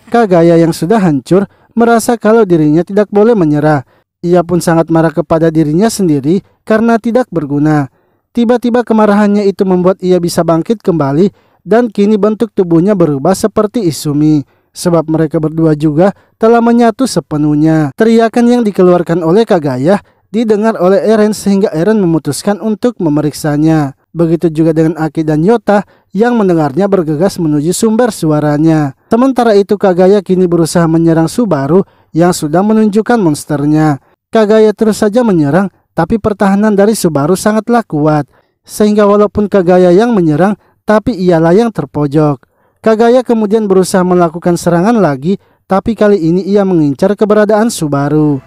Kagaya yang sudah hancur merasa kalau dirinya tidak boleh menyerah. Ia pun sangat marah kepada dirinya sendiri karena tidak berguna. Tiba-tiba kemarahannya itu membuat ia bisa bangkit kembali dan kini bentuk tubuhnya berubah seperti Izumi. Sebab mereka berdua juga telah menyatu sepenuhnya. Teriakan yang dikeluarkan oleh Kagaya didengar oleh Eren sehingga Eren memutuskan untuk memeriksanya. Begitu juga dengan Aki dan Yota yang mendengarnya bergegas menuju sumber suaranya. Sementara itu Kagaya kini berusaha menyerang Subaru yang sudah menunjukkan monsternya. Kagaya terus saja menyerang, tapi pertahanan dari Subaru sangatlah kuat. Sehingga walaupun Kagaya yang menyerang, tapi ialah yang terpojok. Kagaya kemudian berusaha melakukan serangan lagi, tapi kali ini ia mengincar keberadaan Subaru.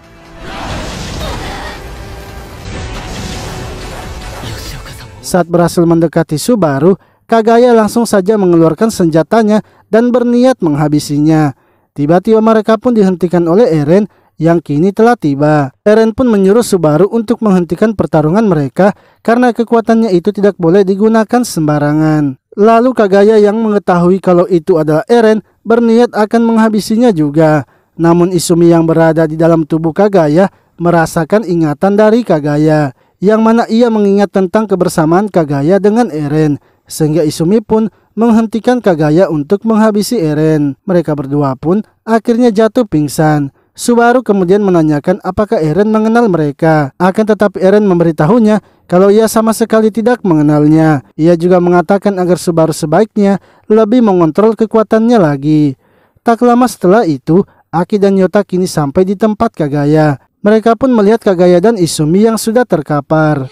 Saat berhasil mendekati Subaru, Kagaya langsung saja mengeluarkan senjatanya dan berniat menghabisinya. Tiba-tiba mereka pun dihentikan oleh Eren yang kini telah tiba. Eren pun menyuruh Subaru untuk menghentikan pertarungan mereka karena kekuatannya itu tidak boleh digunakan sembarangan. Lalu Kagaya yang mengetahui kalau itu adalah Eren berniat akan menghabisinya juga. Namun Izumi yang berada di dalam tubuh Kagaya merasakan ingatan dari Kagaya, yang mana ia mengingat tentang kebersamaan Kagaya dengan Eren, sehingga Izumi pun menghentikan Kagaya untuk menghabisi Eren. Mereka berdua pun akhirnya jatuh pingsan. Subaru kemudian menanyakan apakah Eren mengenal mereka. Akan tetapi Eren memberitahunya kalau ia sama sekali tidak mengenalnya. Ia juga mengatakan agar Subaru sebaiknya lebih mengontrol kekuatannya lagi. Tak lama setelah itu, Aki dan Yota kini sampai di tempat Kagaya. Mereka pun melihat Kagaya dan Izumi yang sudah terkapar.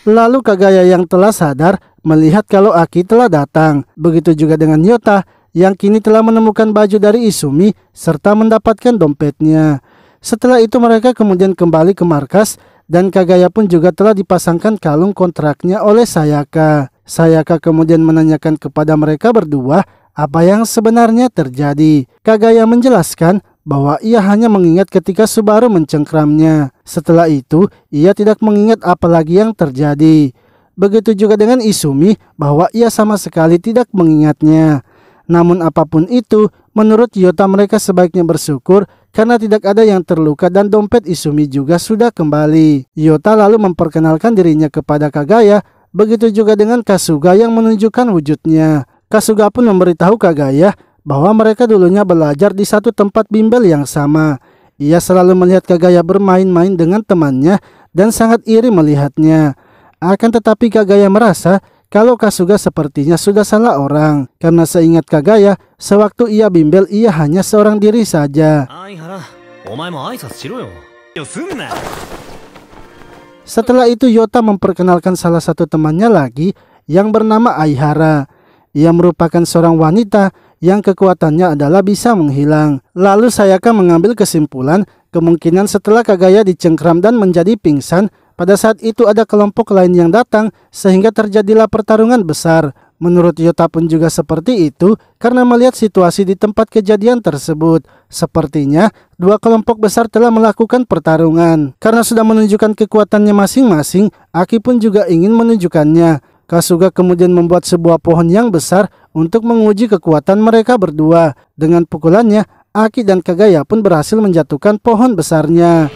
Lalu Kagaya yang telah sadar melihat kalau Aki telah datang. Begitu juga dengan Yota yang kini telah menemukan baju dari Izumi serta mendapatkan dompetnya. Setelah itu mereka kemudian kembali ke markas dan Kagaya pun juga telah dipasangkan kalung kontraknya oleh Sayaka. Sayaka kemudian menanyakan kepada mereka berdua apa yang sebenarnya terjadi. Kagaya menjelaskan bahwa ia hanya mengingat ketika Subaru mencengkramnya. Setelah itu, ia tidak mengingat apa lagi yang terjadi. Begitu juga dengan Izumi bahwa ia sama sekali tidak mengingatnya. Namun apapun itu, menurut Yota mereka sebaiknya bersyukur karena tidak ada yang terluka dan dompet Izumi juga sudah kembali. Yota lalu memperkenalkan dirinya kepada Kagaya, begitu juga dengan Kasuga yang menunjukkan wujudnya. Kasuga pun memberitahu Kagaya bahwa mereka dulunya belajar di satu tempat bimbel yang sama. Ia selalu melihat Kagaya bermain-main dengan temannya dan sangat iri melihatnya. Akan tetapi Kagaya merasa kalau Kasuga sepertinya sudah salah orang, karena seingat Kagaya, sewaktu ia bimbel ia hanya seorang diri saja. Setelah itu Yota memperkenalkan salah satu temannya lagi yang bernama Aihara. Ia merupakan seorang wanita yang kekuatannya adalah bisa menghilang. Lalu Sayaka mengambil kesimpulan kemungkinan setelah Kagaya dicengkram dan menjadi pingsan, pada saat itu ada kelompok lain yang datang sehingga terjadilah pertarungan besar. Menurut Yota pun juga seperti itu karena melihat situasi di tempat kejadian tersebut. Sepertinya dua kelompok besar telah melakukan pertarungan. Karena sudah menunjukkan kekuatannya masing-masing, Aki pun juga ingin menunjukkannya. Kasuga kemudian membuat sebuah pohon yang besar untuk menguji kekuatan mereka berdua. Dengan pukulannya, Aki dan Kagaya pun berhasil menjatuhkan pohon besarnya.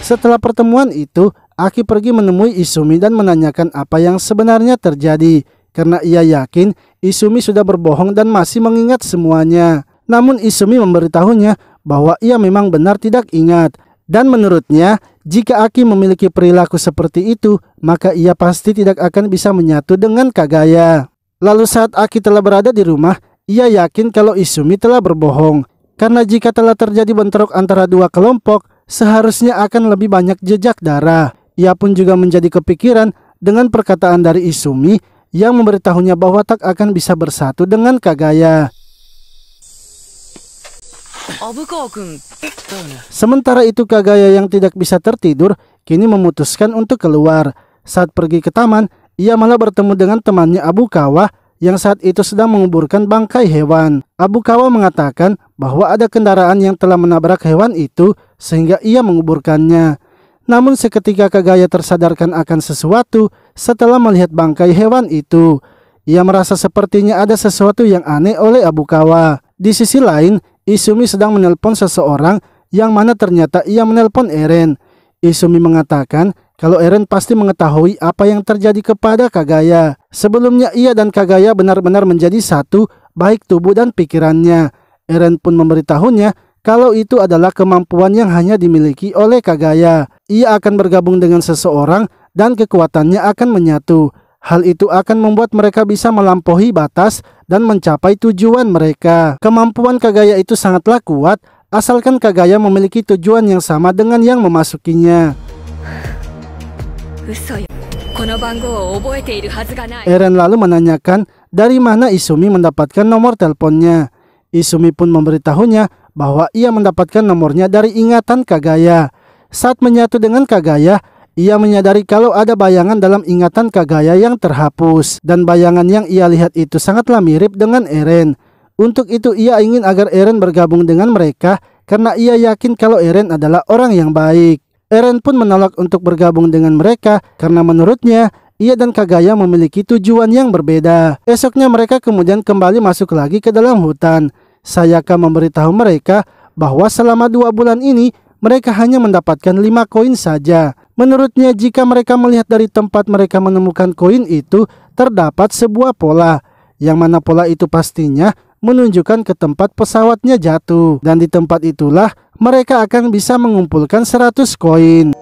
Setelah pertemuan itu, Aki pergi menemui Izumi dan menanyakan apa yang sebenarnya terjadi. Karena ia yakin Izumi sudah berbohong dan masih mengingat semuanya. Namun Izumi memberitahunya bahwa ia memang benar tidak ingat. Dan menurutnya, jika Aki memiliki perilaku seperti itu, maka ia pasti tidak akan bisa menyatu dengan Kagaya. Lalu saat Aki telah berada di rumah, ia yakin kalau Izumi telah berbohong. Karena jika telah terjadi bentrok antara dua kelompok, seharusnya akan lebih banyak jejak darah. Ia pun juga menjadi kepikiran dengan perkataan dari Izumi yang memberitahunya bahwa tak akan bisa bersatu dengan Kagaya. Sementara itu Kagaya yang tidak bisa tertidur kini memutuskan untuk keluar. Saat pergi ke taman, ia malah bertemu dengan temannya Abukawa yang saat itu sedang menguburkan bangkai hewan. Abukawa mengatakan bahwa ada kendaraan yang telah menabrak hewan itu sehingga ia menguburkannya. Namun seketika Kagaya tersadarkan akan sesuatu setelah melihat bangkai hewan itu. Ia merasa sepertinya ada sesuatu yang aneh oleh Abukawa. Di sisi lain, Izumi sedang menelpon seseorang yang mana ternyata ia menelpon Eren. Izumi mengatakan kalau Eren pasti mengetahui apa yang terjadi kepada Kagaya. Sebelumnya ia dan Kagaya benar-benar menjadi satu, baik tubuh dan pikirannya. Eren pun memberitahunya kalau itu adalah kemampuan yang hanya dimiliki oleh Kagaya. Ia akan bergabung dengan seseorang dan kekuatannya akan menyatu. Hal itu akan membuat mereka bisa melampaui batas dan mencapai tujuan mereka. Kemampuan Kagaya itu sangatlah kuat, asalkan Kagaya memiliki tujuan yang sama dengan yang memasukinya. Eren lalu menanyakan dari mana Izumi mendapatkan nomor teleponnya. Izumi pun memberitahunya bahwa ia mendapatkan nomornya dari ingatan Kagaya. Saat menyatu dengan Kagaya, ia menyadari kalau ada bayangan dalam ingatan Kagaya yang terhapus. Dan bayangan yang ia lihat itu sangatlah mirip dengan Eren. Untuk itu ia ingin agar Eren bergabung dengan mereka karena ia yakin kalau Eren adalah orang yang baik. Eren pun menolak untuk bergabung dengan mereka karena menurutnya ia dan Kagaya memiliki tujuan yang berbeda. Esoknya mereka kemudian kembali masuk lagi ke dalam hutan. Sayaka memberitahu mereka bahwa selama 2 bulan ini mereka hanya mendapatkan 5 koin saja. Menurutnya jika mereka melihat dari tempat mereka menemukan koin itu terdapat sebuah pola, yang mana pola itu pastinya menunjukkan ke tempat pesawatnya jatuh. Dan di tempat itulah mereka akan bisa mengumpulkan 100 koin.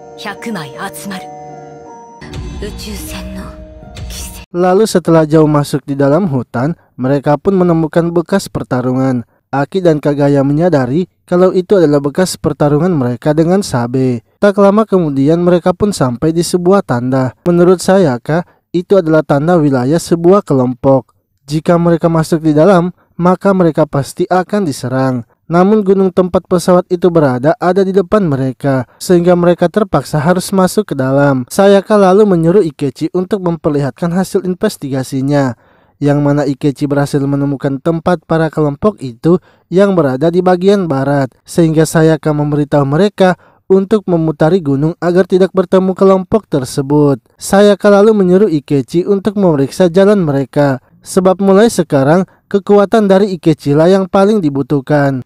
Lalu setelah jauh masuk di dalam hutan, mereka pun menemukan bekas pertarungan. Aki dan Kagaya menyadari kalau itu adalah bekas pertarungan mereka dengan Sabe. Tak lama kemudian mereka pun sampai di sebuah tanda. Menurut Sayaka, itu adalah tanda wilayah sebuah kelompok. Jika mereka masuk di dalam, maka mereka pasti akan diserang. Namun gunung tempat pesawat itu berada ada di depan mereka, sehingga mereka terpaksa harus masuk ke dalam. Sayaka lalu menyuruh Ikechi untuk memperlihatkan hasil investigasinya, yang mana Ikechi berhasil menemukan tempat para kelompok itu yang berada di bagian barat, sehingga Sayaka memberitahu mereka untuk memutari gunung agar tidak bertemu kelompok tersebut. Sayaka lalu menyuruh Ikechi untuk memeriksa jalan mereka, sebab mulai sekarang kekuatan dari Ikechi lah yang paling dibutuhkan.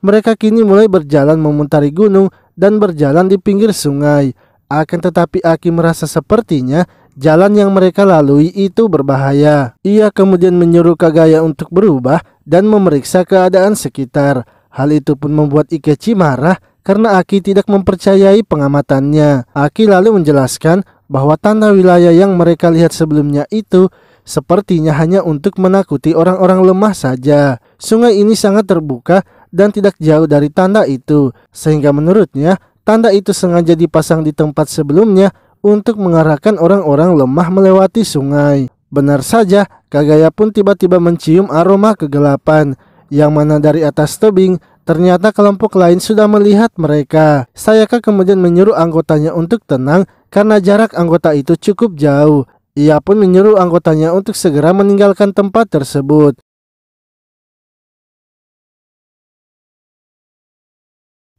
Mereka kini mulai berjalan memutari gunung dan berjalan di pinggir sungai. Akan tetapi Aki merasa sepertinya jalan yang mereka lalui itu berbahaya. Ia kemudian menyuruh Kagaya untuk berubah dan memeriksa keadaan sekitar. Hal itu pun membuat Ikechi marah karena Aki tidak mempercayai pengamatannya. Aki lalu menjelaskan bahwa tanda wilayah yang mereka lihat sebelumnya itu sepertinya hanya untuk menakuti orang-orang lemah saja. Sungai ini sangat terbuka dan tidak jauh dari tanda itu, sehingga menurutnya tanda itu sengaja dipasang di tempat sebelumnya untuk mengarahkan orang-orang lemah melewati sungai. Benar saja, Kagaya pun tiba-tiba mencium aroma kegelapan, yang mana dari atas tebing ternyata kelompok lain sudah melihat mereka. Sayaka kemudian menyuruh anggotanya untuk tenang karena jarak anggota itu cukup jauh. Ia pun menyuruh anggotanya untuk segera meninggalkan tempat tersebut.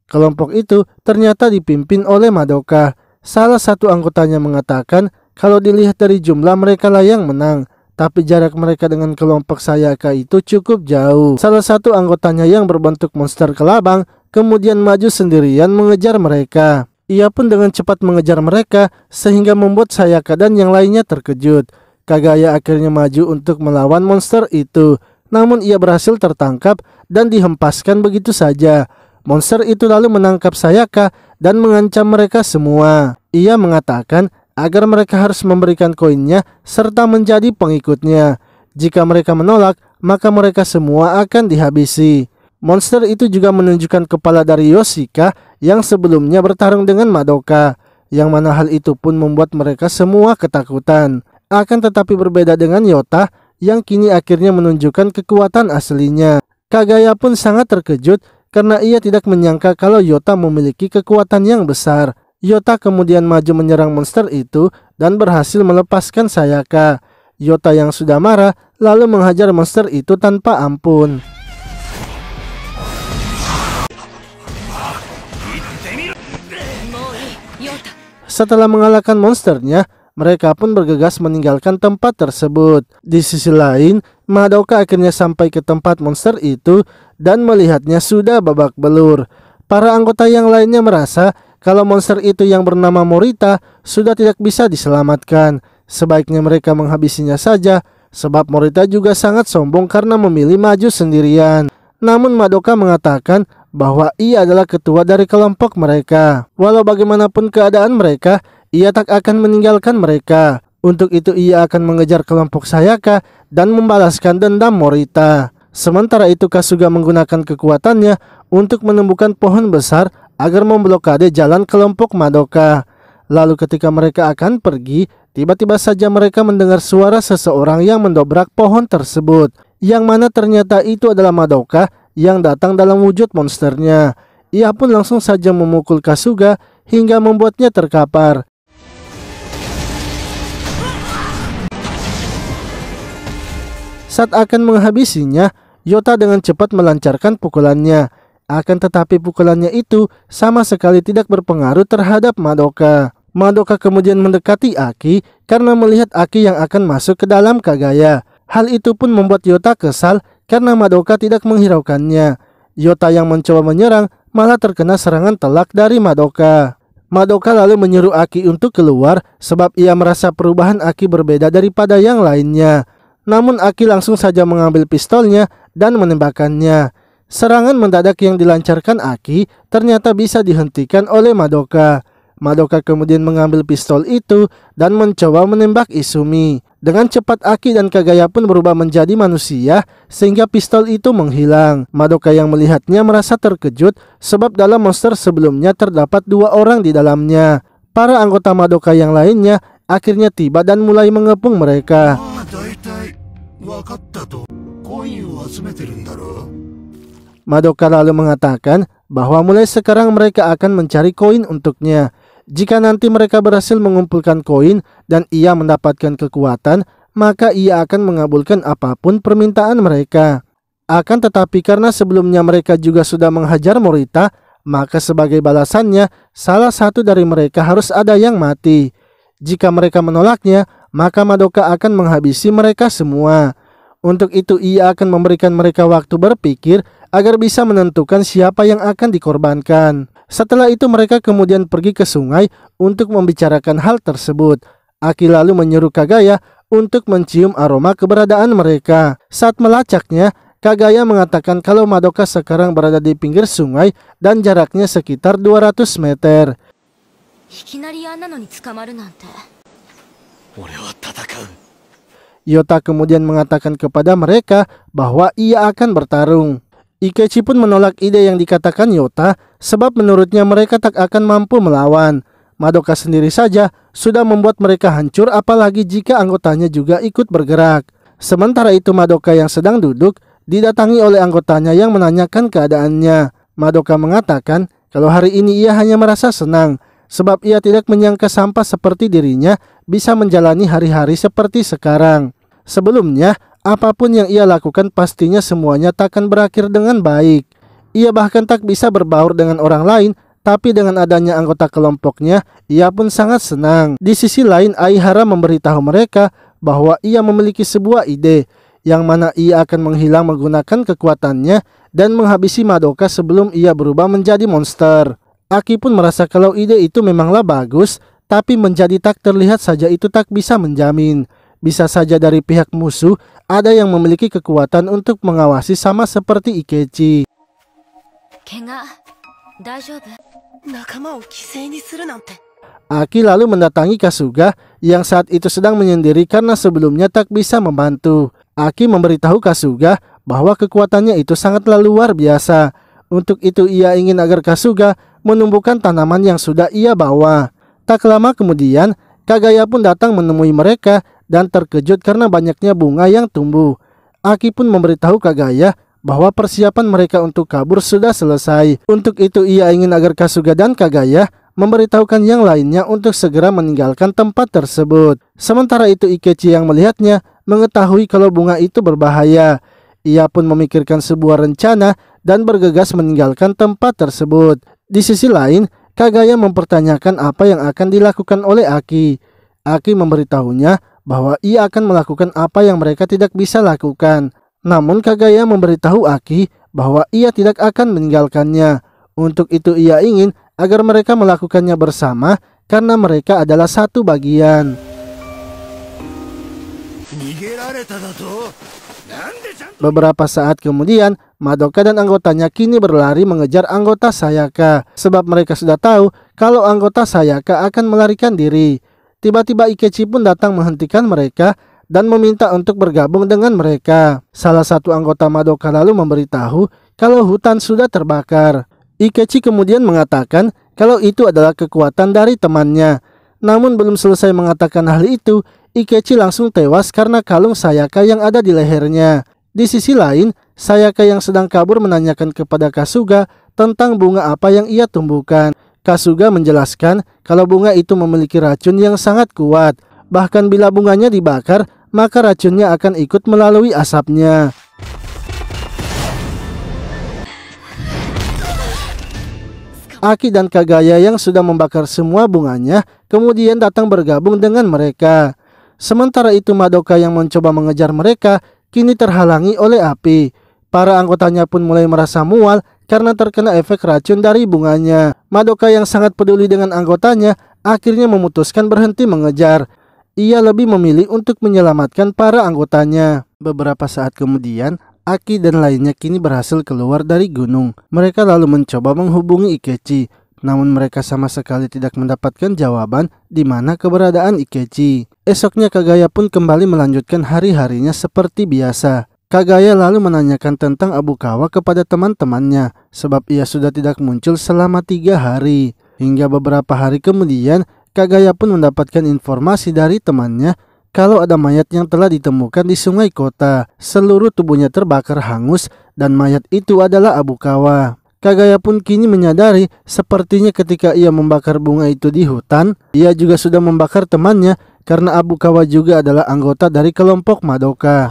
Kelompok itu ternyata dipimpin oleh Madoka. Salah satu anggotanya mengatakan kalau dilihat dari jumlah mereka lah yang menang, tapi jarak mereka dengan kelompok Sayaka itu cukup jauh. Salah satu anggotanya yang berbentuk monster kelabang kemudian maju sendirian mengejar mereka. Ia pun dengan cepat mengejar mereka sehingga membuat Sayaka dan yang lainnya terkejut. Kagaya akhirnya maju untuk melawan monster itu, namun ia berhasil tertangkap dan dihempaskan begitu saja. Monster itu lalu menangkap Sayaka dan mengancam mereka semua. Ia mengatakan agar mereka harus memberikan koinnya serta menjadi pengikutnya. Jika mereka menolak, maka mereka semua akan dihabisi. Monster itu juga menunjukkan kepala dari Yoshika yang sebelumnya bertarung dengan Madoka, yang mana hal itu pun membuat mereka semua ketakutan. Akan tetapi berbeda dengan Yota yang kini akhirnya menunjukkan kekuatan aslinya. Kagaya pun sangat terkejut karena ia tidak menyangka kalau Yota memiliki kekuatan yang besar. Yota kemudian maju menyerang monster itu dan berhasil melepaskan Sayaka. Yota yang sudah marah lalu menghajar monster itu tanpa ampun. Setelah mengalahkan monsternya, mereka pun bergegas meninggalkan tempat tersebut. Di sisi lain, Madoka akhirnya sampai ke tempat monster itu dan melihatnya sudah babak belur. Para anggota yang lainnya merasa kalau monster itu yang bernama Morita sudah tidak bisa diselamatkan. Sebaiknya mereka menghabisinya saja, sebab Morita juga sangat sombong karena memilih maju sendirian. Namun Madoka mengatakan bahwa ia adalah ketua dari kelompok mereka. Walau bagaimanapun keadaan mereka, ia tak akan meninggalkan mereka. Untuk itu ia akan mengejar kelompok Sayaka dan membalaskan dendam Morita. Sementara itu Kasuga menggunakan kekuatannya untuk menemukan pohon besar agar memblokade jalan kelompok Madoka. Lalu ketika mereka akan pergi, tiba-tiba saja mereka mendengar suara seseorang yang mendobrak pohon tersebut, yang mana ternyata itu adalah Madoka yang datang dalam wujud monsternya. Ia pun langsung saja memukul Kasuga hingga membuatnya terkapar. Saat akan menghabisinya, Yota dengan cepat melancarkan pukulannya. Akan tetapi pukulannya itu sama sekali tidak berpengaruh terhadap Madoka. Madoka kemudian mendekati Aki karena melihat Aki yang akan masuk ke dalam Kagaya. Hal itu pun membuat Yota kesal karena Madoka tidak menghiraukannya. Yota yang mencoba menyerang malah terkena serangan telak dari Madoka. Madoka lalu menyuruh Aki untuk keluar sebab ia merasa perubahan Aki berbeda daripada yang lainnya. Namun Aki langsung saja mengambil pistolnya dan menembakkannya. Serangan mendadak yang dilancarkan Aki ternyata bisa dihentikan oleh Madoka. Madoka kemudian mengambil pistol itu dan mencoba menembak Izumi. Dengan cepat Aki dan Kagaya pun berubah menjadi manusia sehingga pistol itu menghilang. Madoka yang melihatnya merasa terkejut sebab dalam monster sebelumnya terdapat 2 orang di dalamnya. Para anggota Madoka yang lainnya akhirnya tiba dan mulai mengepung mereka. Madoka lalu mengatakan bahwa mulai sekarang mereka akan mencari koin untuknya. Jika nanti mereka berhasil mengumpulkan koin dan ia mendapatkan kekuatan, maka ia akan mengabulkan apapun permintaan mereka. Akan tetapi karena sebelumnya mereka juga sudah menghajar Morita, maka sebagai balasannya salah satu dari mereka harus ada yang mati. Jika mereka menolaknya, maka Madoka akan menghabisi mereka semua. Untuk itu ia akan memberikan mereka waktu berpikir agar bisa menentukan siapa yang akan dikorbankan. Setelah itu mereka kemudian pergi ke sungai untuk membicarakan hal tersebut. Aki lalu menyuruh Kagaya untuk mencium aroma keberadaan mereka. Saat melacaknya, Kagaya mengatakan kalau Madoka sekarang berada di pinggir sungai dan jaraknya sekitar 200 meter. Yota kemudian mengatakan kepada mereka bahwa ia akan bertarung. Ikechi pun menolak ide yang dikatakan Yota sebab menurutnya mereka tak akan mampu melawan. Madoka sendiri saja sudah membuat mereka hancur, apalagi jika anggotanya juga ikut bergerak. Sementara itu Madoka yang sedang duduk didatangi oleh anggotanya yang menanyakan keadaannya. Madoka mengatakan kalau hari ini ia hanya merasa senang sebab ia tidak menyangka sampah seperti dirinya bisa menjalani hari-hari seperti sekarang. Sebelumnya, apapun yang ia lakukan pastinya semuanya takkan berakhir dengan baik. Ia bahkan tak bisa berbaur dengan orang lain, tapi dengan adanya anggota kelompoknya, ia pun sangat senang. Di sisi lain, Aihara memberitahu mereka bahwa ia memiliki sebuah ide, yang mana ia akan menghilang menggunakan kekuatannya dan menghabisi Madoka sebelum ia berubah menjadi monster. Aki pun merasa kalau ide itu memanglah bagus, tapi menjadi tak terlihat saja itu tak bisa menjamin. Bisa saja dari pihak musuh ada yang memiliki kekuatan untuk mengawasi sama seperti Ikechi. Aki lalu mendatangi Kasuga yang saat itu sedang menyendiri karena sebelumnya tak bisa membantu. Aki memberitahu Kasuga bahwa kekuatannya itu sangatlah luar biasa. Untuk itu ia ingin agar Kasuga menumbuhkan tanaman yang sudah ia bawa. Tak lama kemudian Kagaya pun datang menemui mereka dan terkejut karena banyaknya bunga yang tumbuh. Aki pun memberitahu Kagaya bahwa persiapan mereka untuk kabur sudah selesai. Untuk itu ia ingin agar Kasuga dan Kagaya memberitahukan yang lainnya untuk segera meninggalkan tempat tersebut. Sementara itu Ikechi yang melihatnya mengetahui kalau bunga itu berbahaya. Ia pun memikirkan sebuah rencana dan bergegas meninggalkan tempat tersebut. Di sisi lain, Kagaya mempertanyakan apa yang akan dilakukan oleh Aki. Aki memberitahunya bahwa ia akan melakukan apa yang mereka tidak bisa lakukan. Namun Kagaya memberitahu Aki bahwa ia tidak akan meninggalkannya. Untuk itu ia ingin agar mereka melakukannya bersama karena mereka adalah satu bagian. Beberapa saat kemudian, Madoka dan anggotanya kini berlari mengejar anggota Sayaka sebab mereka sudah tahu kalau anggota Sayaka akan melarikan diri. Tiba-tiba Ikechi pun datang menghentikan mereka dan meminta untuk bergabung dengan mereka. Salah satu anggota Madoka lalu memberitahu kalau hutan sudah terbakar. Ikechi kemudian mengatakan kalau itu adalah kekuatan dari temannya. Namun belum selesai mengatakan hal itu, Ikechi langsung tewas karena kalung Sayaka yang ada di lehernya. Di sisi lain, Sayaka yang sedang kabur menanyakan kepada Kasuga tentang bunga apa yang ia tumbuhkan. Kasuga menjelaskan kalau bunga itu memiliki racun yang sangat kuat. Bahkan bila bunganya dibakar, maka racunnya akan ikut melalui asapnya. Aki dan Kagaya yang sudah membakar semua bunganya kemudian datang bergabung dengan mereka. Sementara itu Madoka yang mencoba mengejar mereka kini terhalangi oleh api. Para anggotanya pun mulai merasa mual karena terkena efek racun dari bunganya. Madoka yang sangat peduli dengan anggotanya akhirnya memutuskan berhenti mengejar. Ia lebih memilih untuk menyelamatkan para anggotanya. Beberapa saat kemudian, Aki dan lainnya kini berhasil keluar dari gunung. Mereka lalu mencoba menghubungi Ikechi, namun mereka sama sekali tidak mendapatkan jawaban di mana keberadaan Ikechi. Esoknya Kagaya pun kembali melanjutkan hari-harinya seperti biasa. Kagaya lalu menanyakan tentang Abukawa kepada teman-temannya, sebab ia sudah tidak muncul selama 3 hari. Hingga beberapa hari kemudian, Kagaya pun mendapatkan informasi dari temannya kalau ada mayat yang telah ditemukan di sungai kota. Seluruh tubuhnya terbakar hangus dan mayat itu adalah Abukawa. Kagaya pun kini menyadari sepertinya ketika ia membakar bunga itu di hutan, ia juga sudah membakar temannya karena Abukawa juga adalah anggota dari kelompok Madoka.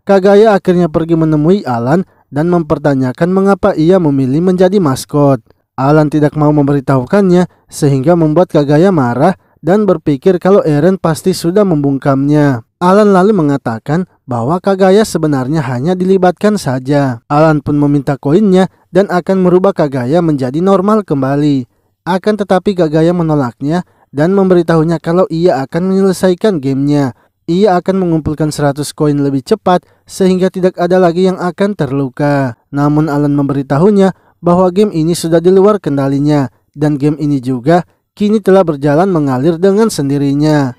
Kagaya akhirnya pergi menemui Alan dan mempertanyakan mengapa ia memilih menjadi maskot. Alan tidak mau memberitahukannya sehingga membuat Kagaya marah dan berpikir kalau Eren pasti sudah membungkamnya. Alan lalu mengatakan bahwa Kagaya sebenarnya hanya dilibatkan saja. Alan pun meminta koinnya dan akan merubah Kagaya menjadi normal kembali. Akan tetapi Kagaya menolaknya dan memberitahunya kalau ia akan menyelesaikan gamenya. Ia akan mengumpulkan 100 koin lebih cepat sehingga tidak ada lagi yang akan terluka. Namun Alan memberitahunya bahwa game ini sudah di luar kendalinya dan game ini juga kini telah berjalan mengalir dengan sendirinya.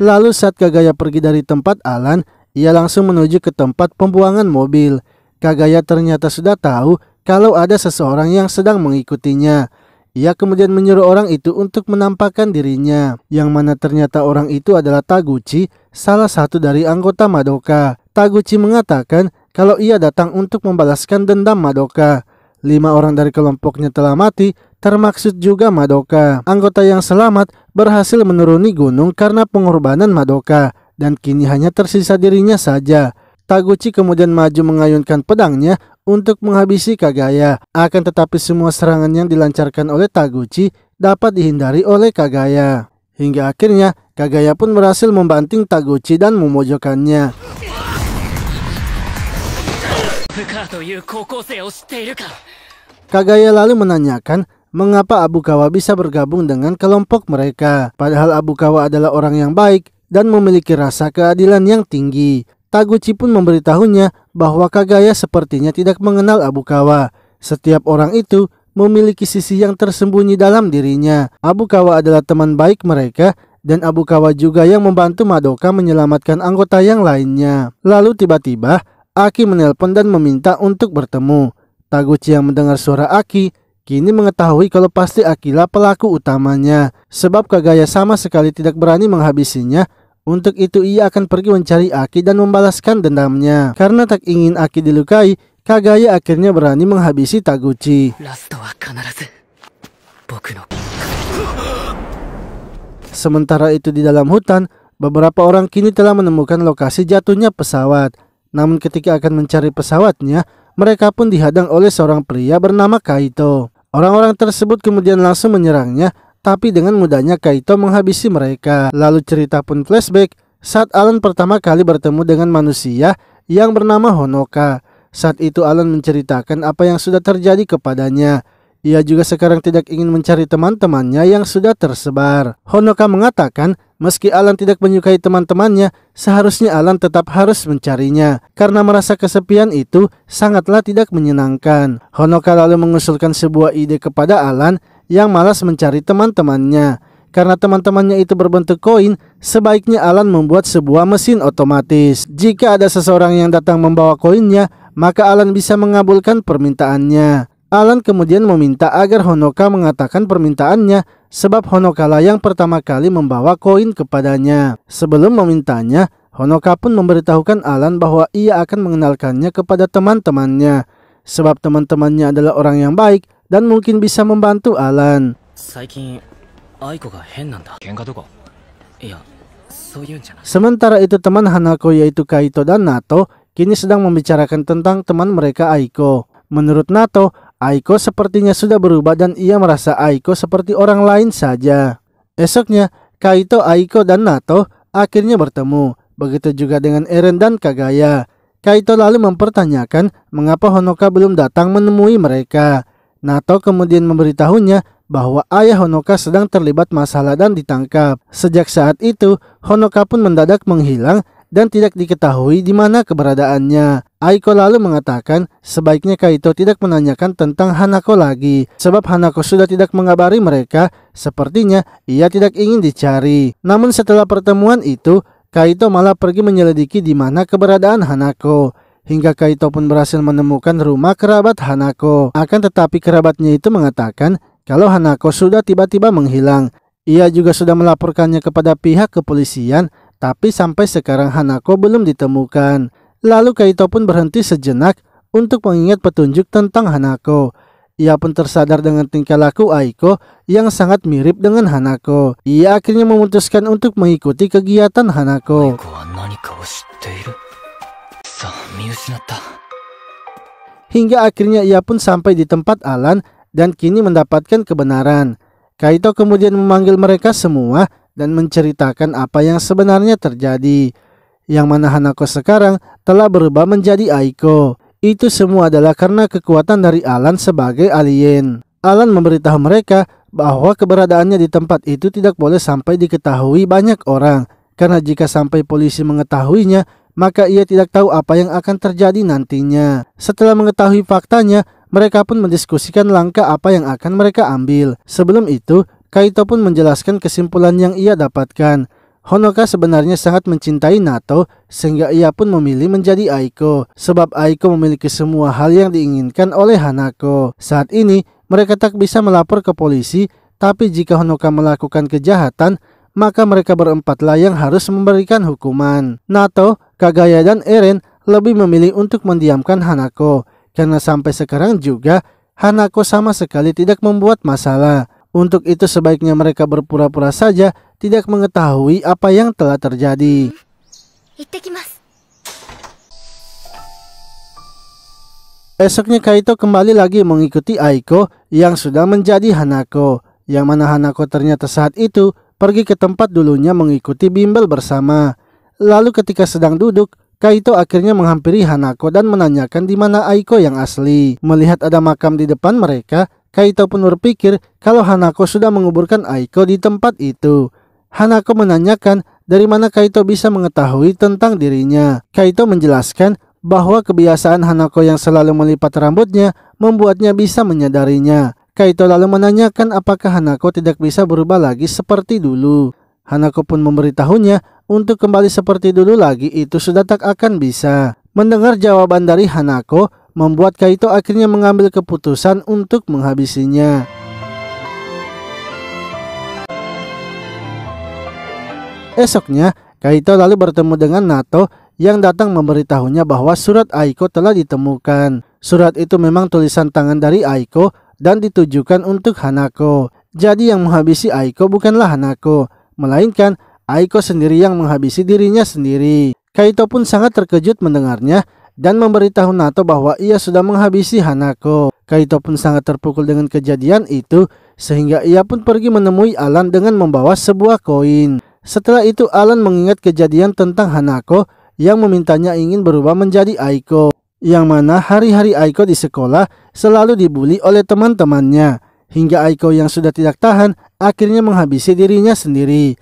Lalu saat Kagaya pergi dari tempat Alan, ia langsung menuju ke tempat pembuangan mobil. Kagaya ternyata sudah tahu kalau ada seseorang yang sedang mengikutinya. Ia kemudian menyuruh orang itu untuk menampakkan dirinya, yang mana ternyata orang itu adalah Taguchi, salah satu dari anggota Madoka. Taguchi mengatakan kalau ia datang untuk membalaskan dendam Madoka. 5 orang dari kelompoknya telah mati, termaksud juga Madoka. Anggota yang selamat berhasil menuruni gunung karena pengorbanan Madoka, dan kini hanya tersisa dirinya saja. Taguchi kemudian maju mengayunkan pedangnya untuk menghabisi Kagaya. Akan tetapi semua serangan yang dilancarkan oleh Taguchi dapat dihindari oleh Kagaya. Hingga akhirnya Kagaya pun berhasil membanting Taguchi dan memojokkannya. Kagaya lalu menanyakan mengapa Abukawa bisa bergabung dengan kelompok mereka. Padahal Abukawa adalah orang yang baik dan memiliki rasa keadilan yang tinggi. Taguchi pun memberitahunya bahwa Kagaya sepertinya tidak mengenal Abukawa. Setiap orang itu memiliki sisi yang tersembunyi dalam dirinya. Abukawa adalah teman baik mereka dan Abukawa juga yang membantu Madoka menyelamatkan anggota yang lainnya. Lalu tiba-tiba Aki menelpon dan meminta untuk bertemu. Taguchi yang mendengar suara Aki kini mengetahui kalau pasti Akilah pelaku utamanya. Sebab Kagaya sama sekali tidak berani menghabisinya. Untuk itu ia akan pergi mencari Aki dan membalaskan dendamnya. Karena tak ingin Aki dilukai, Kagaya akhirnya berani menghabisi Taguchi. Sementara itu di dalam hutan, beberapa orang kini telah menemukan lokasi jatuhnya pesawat. Namun ketika akan mencari pesawatnya, mereka pun dihadang oleh seorang pria bernama Kaito. Orang-orang tersebut kemudian langsung menyerangnya, tapi dengan mudahnya Kaito menghabisi mereka. Lalu cerita pun flashback saat Alan pertama kali bertemu dengan manusia yang bernama Honoka. Saat itu Alan menceritakan apa yang sudah terjadi kepadanya. Ia juga sekarang tidak ingin mencari teman-temannya yang sudah tersebar. Honoka mengatakan meski Alan tidak menyukai teman-temannya, seharusnya Alan tetap harus mencarinya. Karena merasa kesepian itu sangatlah tidak menyenangkan. Honoka lalu mengusulkan sebuah ide kepada Alan yang malas mencari teman-temannya. Karena teman-temannya itu berbentuk koin, sebaiknya Alan membuat sebuah mesin otomatis. Jika ada seseorang yang datang membawa koinnya, maka Alan bisa mengabulkan permintaannya. Alan kemudian meminta agar Honoka mengatakan permintaannya, sebab Honoka lah yang pertama kali membawa koin kepadanya. Sebelum memintanya, Honoka pun memberitahukan Alan bahwa ia akan mengenalkannya kepada teman-temannya. Sebab teman-temannya adalah orang yang baik dan mungkin bisa membantu Alan. Sementara itu teman Hanako yaitu Kaito dan Nato kini sedang membicarakan tentang teman mereka Aiko. Menurut Nato, Aiko sepertinya sudah berubah dan ia merasa Aiko seperti orang lain saja. Esoknya, Kaito, Aiko dan Nato akhirnya bertemu. Begitu juga dengan Eren dan Kagaya. Kaito lalu mempertanyakan mengapa Honoka belum datang menemui mereka. Nato kemudian memberitahunya bahwa ayah Honoka sedang terlibat masalah dan ditangkap. Sejak saat itu, Honoka pun mendadak menghilang dan tidak diketahui di mana keberadaannya. Aiko lalu mengatakan sebaiknya Kaito tidak menanyakan tentang Hanako lagi, sebab Hanako sudah tidak mengabari mereka, sepertinya ia tidak ingin dicari. Namun setelah pertemuan itu, Kaito malah pergi menyelidiki di mana keberadaan Hanako. Hingga Kaito pun berhasil menemukan rumah kerabat Hanako. Akan tetapi kerabatnya itu mengatakan kalau Hanako sudah tiba-tiba menghilang. Ia juga sudah melaporkannya kepada pihak kepolisian, tapi sampai sekarang Hanako belum ditemukan. Lalu Kaito pun berhenti sejenak untuk mengingat petunjuk tentang Hanako. Ia pun tersadar dengan tingkah laku Aiko yang sangat mirip dengan Hanako. Ia akhirnya memutuskan untuk mengikuti kegiatan Hanako. Hingga akhirnya ia pun sampai di tempat Alan dan kini mendapatkan kebenaran. Kaito kemudian memanggil mereka semua dan menceritakan apa yang sebenarnya terjadi. Yang mana Hanako sekarang telah berubah menjadi Aiko. Itu semua adalah karena kekuatan dari Alan sebagai alien. Alan memberitahu mereka bahwa keberadaannya di tempat itu tidak boleh sampai diketahui banyak orang. Karena jika sampai polisi mengetahuinya, maka ia tidak tahu apa yang akan terjadi nantinya. Setelah mengetahui faktanya, mereka pun mendiskusikan langkah apa yang akan mereka ambil. Sebelum itu, Kaito pun menjelaskan kesimpulan yang ia dapatkan. Honoka sebenarnya sangat mencintai Nato sehingga ia pun memilih menjadi Aiko. Sebab Aiko memiliki semua hal yang diinginkan oleh Hanako. Saat ini mereka tak bisa melapor ke polisi, tapi jika Honoka melakukan kejahatan, maka mereka berempatlah yang harus memberikan hukuman. Nato, Kagaya dan Eren lebih memilih untuk mendiamkan Hanako karena sampai sekarang juga Hanako sama sekali tidak membuat masalah. Untuk itu sebaiknya mereka berpura-pura saja tidak mengetahui apa yang telah terjadi. Esoknya Kaito kembali lagi mengikuti Aiko yang sudah menjadi Hanako. Yang mana Hanako ternyata saat itu pergi ke tempat dulunya mengikuti bimbel bersama. Lalu ketika sedang duduk, Kaito akhirnya menghampiri Hanako dan menanyakan di mana Aiko yang asli. Melihat ada makam di depan mereka, Kaito pun berpikir kalau Hanako sudah menguburkan Aiko di tempat itu. Hanako menanyakan dari mana Kaito bisa mengetahui tentang dirinya. Kaito menjelaskan bahwa kebiasaan Hanako yang selalu melipat rambutnya membuatnya bisa menyadarinya. Kaito lalu menanyakan apakah Hanako tidak bisa berubah lagi seperti dulu. Hanako pun memberitahunya untuk kembali seperti dulu lagi itu sudah tak akan bisa. Mendengar jawaban dari Hanako, membuat Kaito akhirnya mengambil keputusan untuk menghabisinya. Esoknya, Kaito lalu bertemu dengan Nato yang datang memberitahunya bahwa surat Aiko telah ditemukan. Surat itu memang tulisan tangan dari Aiko dan ditujukan untuk Hanako. Jadi yang menghabisi Aiko bukanlah Hanako, melainkan Aiko sendiri yang menghabisi dirinya sendiri. Kaito pun sangat terkejut mendengarnya dan memberitahu Nato bahwa ia sudah menghabisi Hanako. Kaito pun sangat terpukul dengan kejadian itu sehingga ia pun pergi menemui Alan dengan membawa sebuah koin. Setelah itu Alan mengingat kejadian tentang Hanako yang memintanya ingin berubah menjadi Aiko. Yang mana hari-hari Aiko di sekolah selalu dibully oleh teman-temannya. Hingga Aiko yang sudah tidak tahan akhirnya menghabisi dirinya sendiri.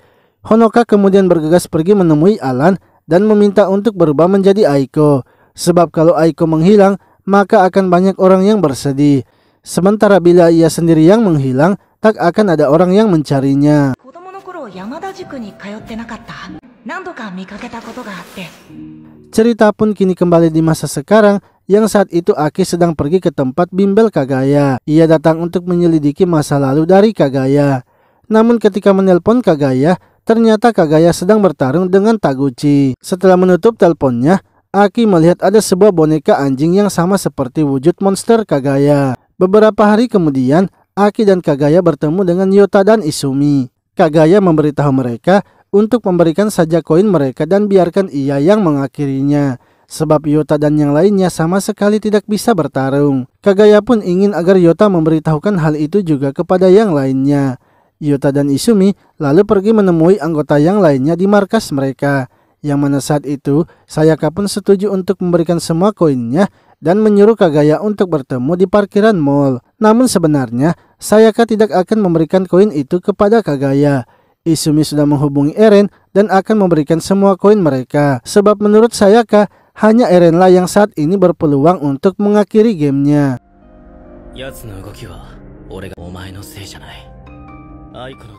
Honoka kemudian bergegas pergi menemui Alan dan meminta untuk berubah menjadi Aiko. Sebab kalau Aiko menghilang, maka akan banyak orang yang bersedih. Sementara bila ia sendiri yang menghilang, tak akan ada orang yang mencarinya. Cerita pun kini kembali di masa sekarang, yang saat itu Aki sedang pergi ke tempat bimbel Kagaya. Ia datang untuk menyelidiki masa lalu dari Kagaya. Namun ketika menelpon Kagaya, ternyata Kagaya sedang bertarung dengan Taguchi. Setelah menutup teleponnya, Aki melihat ada sebuah boneka anjing yang sama seperti wujud monster Kagaya. Beberapa hari kemudian, Aki dan Kagaya bertemu dengan Yota dan Izumi. Kagaya memberitahu mereka untuk memberikan saja koin mereka dan biarkan ia yang mengakhirinya. Sebab Yota dan yang lainnya sama sekali tidak bisa bertarung. Kagaya pun ingin agar Yota memberitahukan hal itu juga kepada yang lainnya. Yota dan Izumi lalu pergi menemui anggota yang lainnya di markas mereka. Yang mana saat itu Sayaka pun setuju untuk memberikan semua koinnya dan menyuruh Kagaya untuk bertemu di parkiran mall. Namun sebenarnya Sayaka tidak akan memberikan koin itu kepada Kagaya. Izumi sudah menghubungi Eren dan akan memberikan semua koin mereka. Sebab menurut Sayaka hanya Erenlah yang saat ini berpeluang untuk mengakhiri gamenya.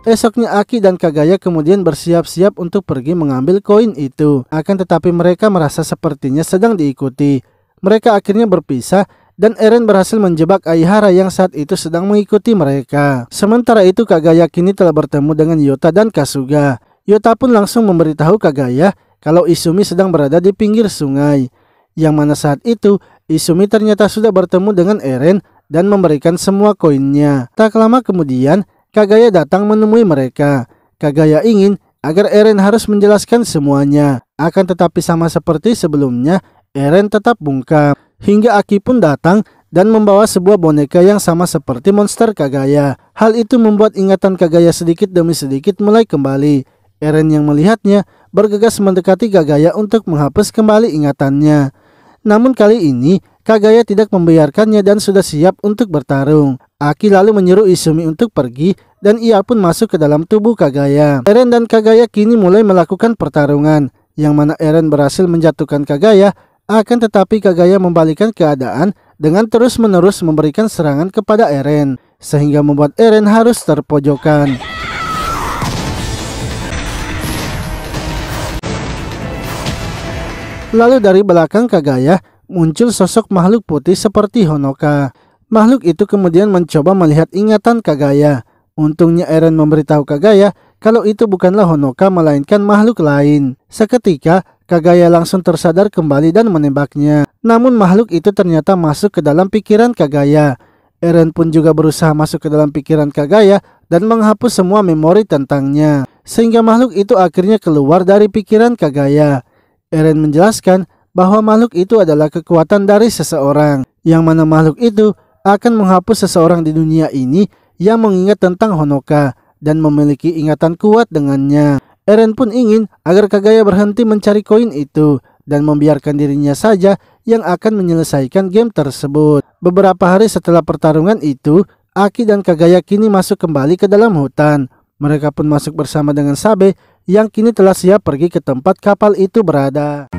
Esoknya Aki dan Kagaya kemudian bersiap-siap untuk pergi mengambil koin itu. Akan tetapi mereka merasa sepertinya sedang diikuti. Mereka akhirnya berpisah dan Eren berhasil menjebak Aihara yang saat itu sedang mengikuti mereka. Sementara itu Kagaya kini telah bertemu dengan Yota dan Kasuga. Yota pun langsung memberitahu Kagaya kalau Izumi sedang berada di pinggir sungai. Yang mana saat itu Izumi ternyata sudah bertemu dengan Eren dan memberikan semua koinnya. Tak lama kemudian, Kagaya datang menemui mereka. Kagaya ingin agar Eren harus menjelaskan semuanya. Akan tetapi sama seperti sebelumnya, Eren tetap bungkam. Hingga Aki pun datang dan membawa sebuah boneka yang sama seperti monster Kagaya. Hal itu membuat ingatan Kagaya sedikit demi sedikit mulai kembali. Eren yang melihatnya bergegas mendekati Kagaya untuk menghapus kembali ingatannya. Namun kali ini Kagaya tidak membiarkannya dan sudah siap untuk bertarung. Aki lalu menyuruh Izumi untuk pergi dan ia pun masuk ke dalam tubuh Kagaya. Eren dan Kagaya kini mulai melakukan pertarungan, yang mana Eren berhasil menjatuhkan Kagaya. Akan tetapi Kagaya membalikan keadaan dengan terus-menerus memberikan serangan kepada Eren, sehingga membuat Eren harus terpojokan. Lalu dari belakang Kagaya muncul sosok makhluk putih seperti Honoka. Makhluk itu kemudian mencoba melihat ingatan Kagaya. Untungnya Eren memberitahu Kagaya kalau itu bukanlah Honoka melainkan makhluk lain. Seketika Kagaya langsung tersadar kembali dan menembaknya. Namun makhluk itu ternyata masuk ke dalam pikiran Kagaya. Eren pun juga berusaha masuk ke dalam pikiran Kagaya dan menghapus semua memori tentangnya, sehingga makhluk itu akhirnya keluar dari pikiran Kagaya. Eren menjelaskan bahwa makhluk itu adalah kekuatan dari seseorang, yang mana makhluk itu akan menghapus seseorang di dunia ini yang mengingat tentang Honoka dan memiliki ingatan kuat dengannya. Eren pun ingin agar Kagaya berhenti mencari koin itu dan membiarkan dirinya saja yang akan menyelesaikan game tersebut. Beberapa hari setelah pertarungan itu, Aki dan Kagaya kini masuk kembali ke dalam hutan. Mereka pun masuk bersama dengan Sabe yang kini telah siap pergi ke tempat kapal itu berada.